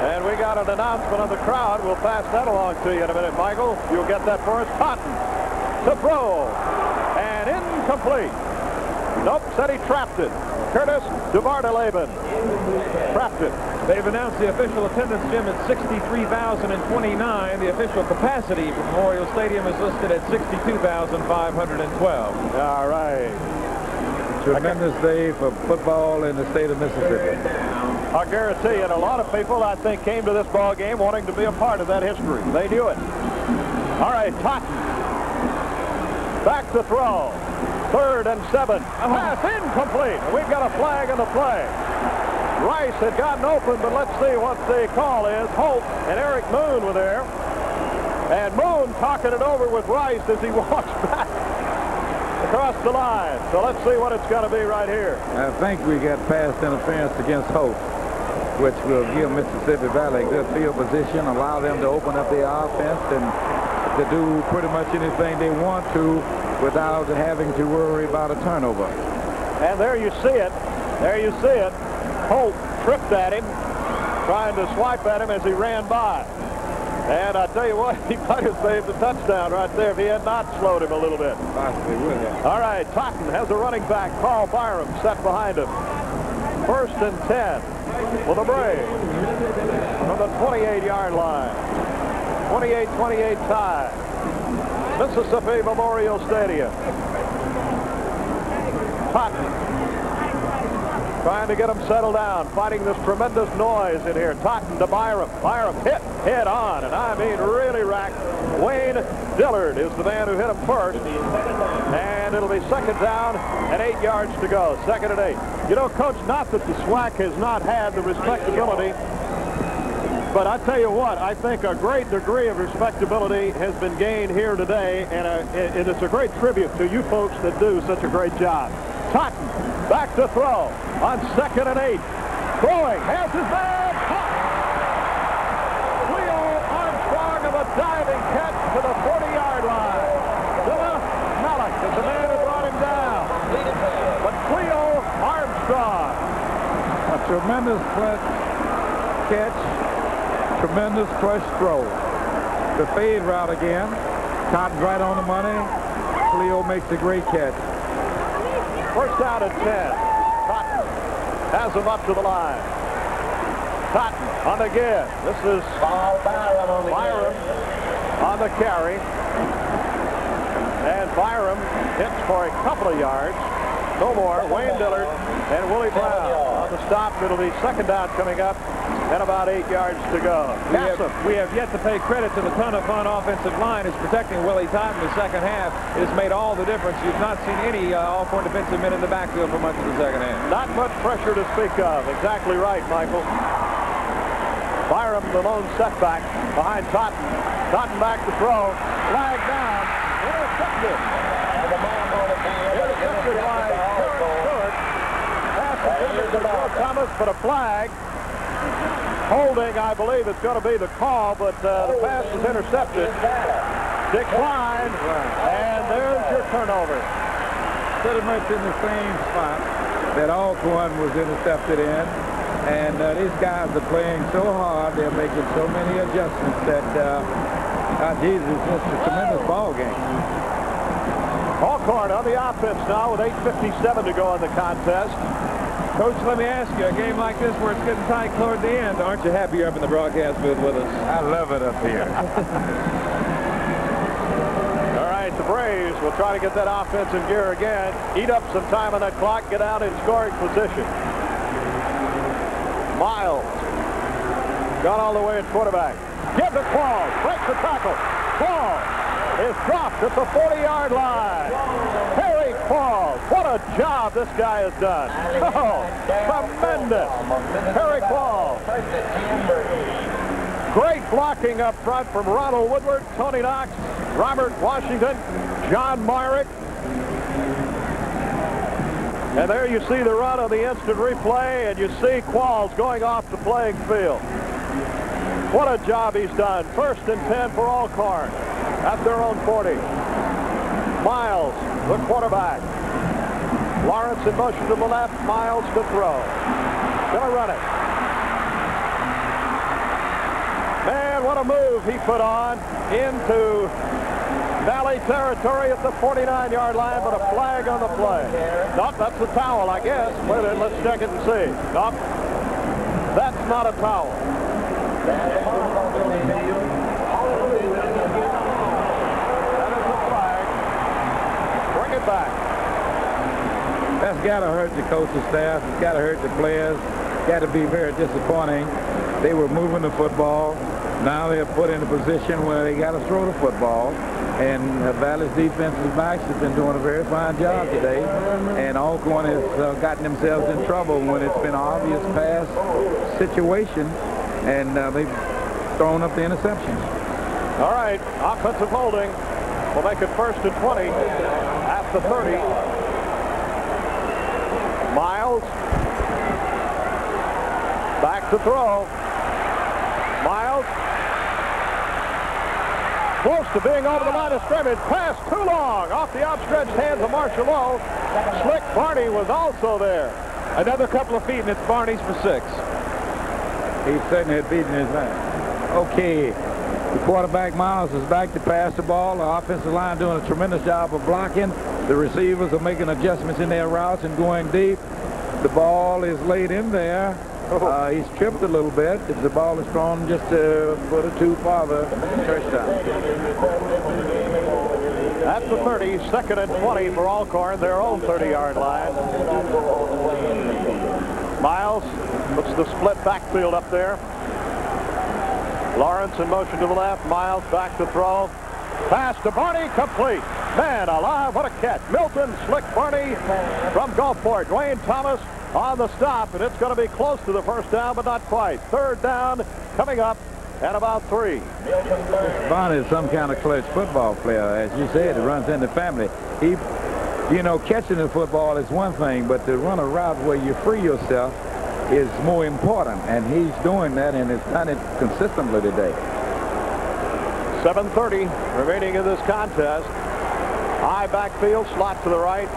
And we got an announcement on the crowd. We'll pass that along to you in a minute, Michael. You'll get that for us. Totten to throw. And incomplete. Nope, said he trapped it. Curtis DeVardelaben trapped it.
They've announced the official attendance, Jim, at 63,029. The official capacity for Memorial Stadium is listed at 62,512.
All right.
Tremendous day for football in the state of Mississippi.
I guarantee you, and a lot of people, I think, came to this ball game wanting to be a part of that history. They knew it. All right, Totten. Back to throw. 3rd and 7. Pass incomplete. We've got a flag on the play. Rice had gotten open, but let's see what the call is. Holt and Eric Moon were there. And Moon talking it over with Rice as he walks back across the line. So let's see what it's going to be right here.
I think we got pass interference against Holt, which will give Mississippi Valley a good field position, allow them to open up their offense and to do pretty much anything they want to without having to worry about a turnover.
And there you see it. There you see it. Holt tripped at him, trying to swipe at him as he ran by. And I tell you what, he might have saved the touchdown right there if he had not slowed him a little bit.
Possibly would have.
All right, Totten has a running back, Paul Byram, set behind him. 1st and 10 for the Braves from the 28-yard line. 28-28 tie. Mississippi Memorial Stadium. Totten trying to get them settled down, fighting this tremendous noise in here. Totten to Byram. Byram hit head on, and I mean really racked. Wayne Dillard is the man who hit him first. And it'll be 2nd down and 8 yards to go. 2nd and 8. You know, Coach, not that the SWAC has not had the respectability, but I tell you what, I think a great degree of respectability has been gained here today, and it's a great tribute to you folks that do such a great job. Totten back to throw on 2nd and 8. Throwing, has his man, caught. Cleo Armstrong of a diving catch to the 40-yard line. Dilla Malik is the man who brought him down. But Cleo Armstrong.
A tremendous catch, tremendous clutch throw. The fade route again. Totten's right on the money. Cleo makes a great catch.
1st down and 10. Totten has him up to the line. Totten on the give. This is Byram on the carry. And Byram hits for a couple of yards. No more. Wayne Dillard and Willie Brown on the stop. It'll be second down coming up and about 8 yards to go.
We have yet to pay credit to the ton of fun offensive line is protecting Willie Totten in the second half. It has made all the difference. You've not seen any Alcorn defensive men in the backfield for much of the second half.
Not much pressure to speak of. Exactly right, Michael. Byram, the lone setback behind Totten. Totten back to throw. Flag down. Intercepted. Intercepted by Terrence Stewart. Pass intended to Joe Thomas, but a flag. Holding, I believe it's going to be the call, but the pass is intercepted. Declined, and there's your turnover.
Pretty much in the same spot that Alcorn was intercepted in. And these guys are playing so hard, they're making so many adjustments that, Jesus, it's a tremendous ball game.
Alcorn on the offense now with 8:57 to go in the contest.
Coach, let me ask you, a game like this where it's getting tight toward the end, aren't you happy you're up in the broadcast booth with us?
I love it up here.
All right, the Braves will try to get that offense in gear again, eat up some time on that clock, get out in scoring position. Miles got all the way at quarterback. Give the Qualls, breaks the tackle. Qualls is dropped at the 40-yard line. Harry Qualls, what a job this guy has done. Oh, tremendous. Harry Qualls. Great blocking up front from Ronald Woodward, Tony Knox, Robert Washington, John Myrick. And there you see the run on the instant replay, and you see Qualls going off the playing field. What a job he's done. 1st and 10 for Alcorn at their own 40. Miles, the quarterback. Lawrence in motion to the left. Miles to throw. Gonna run it. Man, what a move he put on into Valley territory at the 49-yard line, but a flag on the play. Nope, that's a towel, I guess. Wait a minute, let's check it and see. Nope, that's not a towel. That is a flag. Bring it back.
That's got to hurt the coaching staff. It's got to hurt the players. It's got to be very disappointing. They were moving the football. Now they're put in a position where they got to throw the football. And Valley's defensive backs have been doing a very fine job today. And Alcorn has gotten themselves in trouble when it's been an obvious pass situation. And they've thrown up the interceptions.
All right, offensive holding will make it 1st and 20 at the 30. Miles back to throw. Miles close to being over the line of scrimmage. Pass too long off the outstretched hands of Marshall Lowe. Slick Barney was also there.
Another couple of feet, and it's Barney's for 6.
He certainly had beaten his man. Okay, the quarterback Miles is back to pass the ball. The offensive line doing a tremendous job of blocking. The receivers are making adjustments in their routes and going deep. The ball is laid in there. He's tripped a little bit. If the ball is thrown just a foot or two farther, touchdown.
At the 30, 2nd and 20 for Alcorn, their own 30-yard line. Miles puts the split backfield up there. Lawrence in motion to the left. Miles back to throw. Pass to Barney, complete. Man alive, what a catch. Milton, Slick Barney from Gulfport. Dwayne Thomas on the stop, and it's going to be close to the first down, but not quite. 3rd down coming up at about 3.
Barney is some kind of clutch football player. As you said, it runs in the family. He, you know, catching the football is one thing, but to run a route where you free yourself is more important, and he's doing that, and has done it consistently today.
7:30 remaining in this contest. High backfield, slot to the right.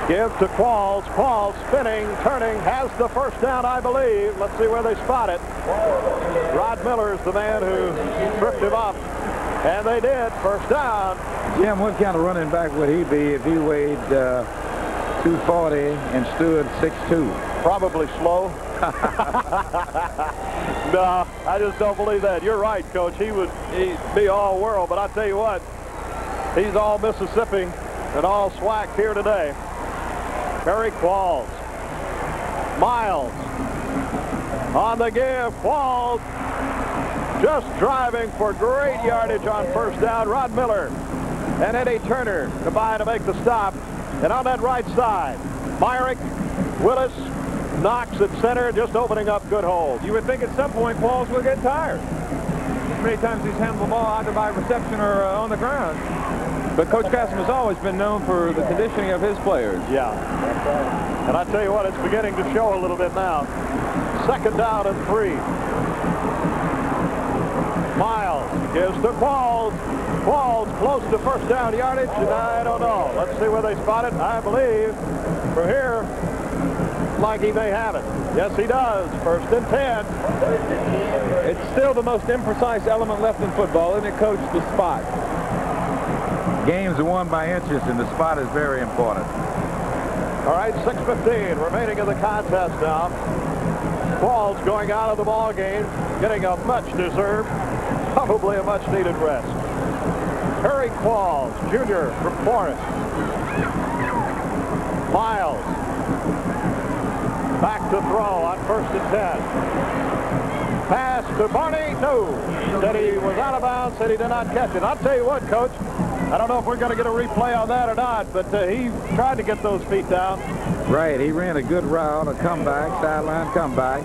Give to Qualls. Qualls spinning, turning, has the first down, I believe. Let's see where they spot it. Rod Miller is the man who tripped him up, and they did. First down.
Jim, what kind of running back would he be if he weighed 240 and stood 6'2"?
Probably slow. No, I just don't believe that. You're right, Coach. He'd be all world, but I tell you what, he's all Mississippi and all SWAC here today. Barry Qualls. Miles on the give. Qualls just driving for great yardage on first down. Rod Miller and Eddie Turner combine to make the stop. And on that right side, Myrick, Willis, Knox at center, just opening up good holes.
You would think at some point Qualls will get tired. Many times he's handled the ball either by reception or on the ground. But Coach Cassim has always been known for the conditioning of his players.
Yeah. And I tell you what, it's beginning to show a little bit now. Second down and 3. Miles gives to Qualls. Qualls close to first down yardage, and I don't know. Let's see where they spot it. I believe from here, like he may have it. Yes, he does. First and 10.
It's still the most imprecise element left in football, isn't it, Coach? The spot.
Games are won by inches, and the spot is very important.
All right, 6:15 remaining in the contest now. Qualls going out of the ball game, getting a much-deserved, probably a much-needed rest. Harry Qualls, Jr. from Forest. Miles. Back to throw on first and 10. Pass to Barney. No. Said he was out of bounds. Said he did not catch it. I'll tell you what, Coach. I don't know if we're going to get a replay on that or not, but he tried to get those feet down.
Right. He ran a good route, a comeback, sideline comeback.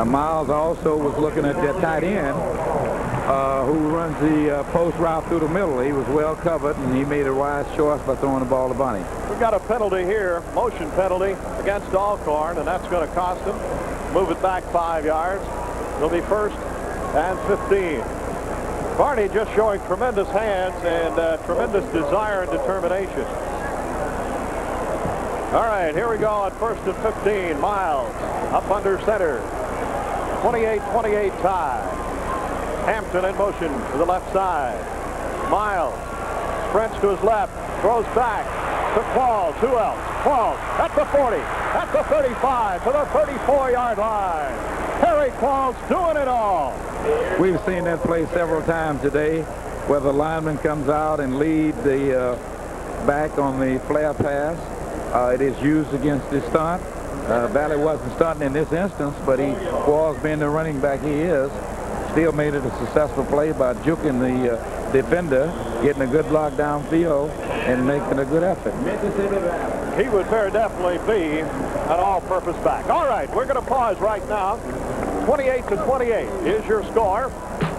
Miles also was looking at that tight end who runs the post route through the middle. He was well covered, and he made a wise choice by throwing the ball to Bunny.
We've got a penalty here, motion penalty against Allcorn, and that's going to cost him. Move it back 5 yards. It'll be first and 15. Barney just showing tremendous hands and tremendous desire and determination. All right, here we go on first and 15. Miles up under center. 28-28 tie. Hampton in motion to the left side. Miles sprints to his left, throws back to Qualls. Who else? Qualls at the 40, at the 35, to the 34-yard line. Harry Qualls doing it all.
We've seen that play several times today, where the lineman comes out and leads the back on the flare pass. It is used against the stunt. Valley wasn't stunting in this instance, but Qualls, being the running back he is, still made it a successful play by juking the defender, getting a good block downfield, and making a good effort.
He would very definitely be an all-purpose back. All right, we're going to pause right now. 28-28 is your score.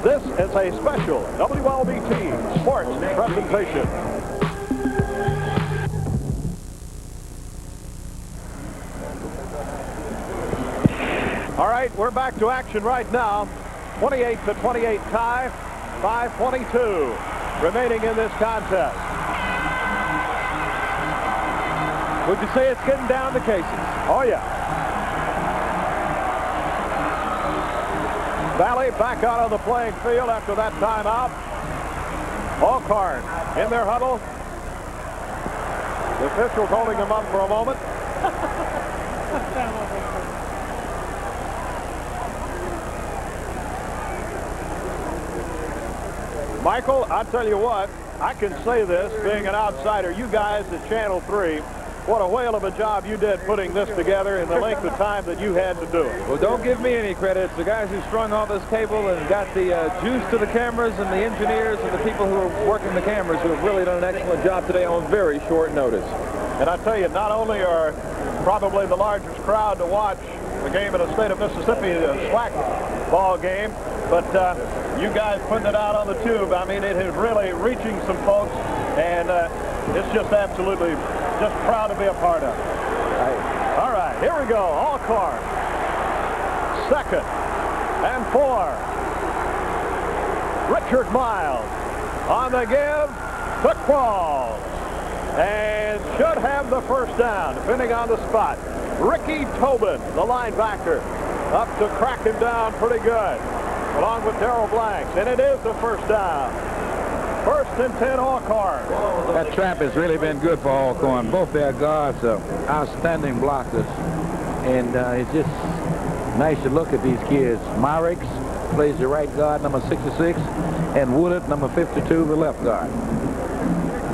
This is a special WLBT Sports presentation. All right, we're back to action right now. 28-28 tie, 5:22 remaining in this contest.
Would you say it's getting down to cases?
Oh, yeah. Valley back out on the playing field after that timeout. Allcorn in their huddle. The officials holding them up for a moment. Michael, I'll tell you what, I can say this, being an outsider, you guys at Channel 3, what a whale of a job you did putting this together in the length of time that you had to do it.
Well, don't give me any credit. It's the guys who strung all this cable and got the juice to the cameras, and the engineers and the people who are working the cameras who have really done an excellent job today on very short notice.
And I tell you, not only are probably the largest crowd to watch the game in the state of Mississippi, the SWAC ball game, but you guys putting it out on the tube, I mean, it is really reaching some folks, and it's just absolutely just proud to be a part of it. All right, here we go. Allcorn. 2nd and 4. Richard Miles on the give to Qualls. And should have the first down, depending on the spot. Ricky Tobin, the linebacker, up to crack him down pretty good, along with Darrell Blanks. And it is the first down. First and 10 Allcorn.
That trap has really been good for Allcorn. Both their guards are outstanding blockers. And it's just nice to look at these kids. Myrick plays the right guard, number 66, and Woodard, number 52, the left guard.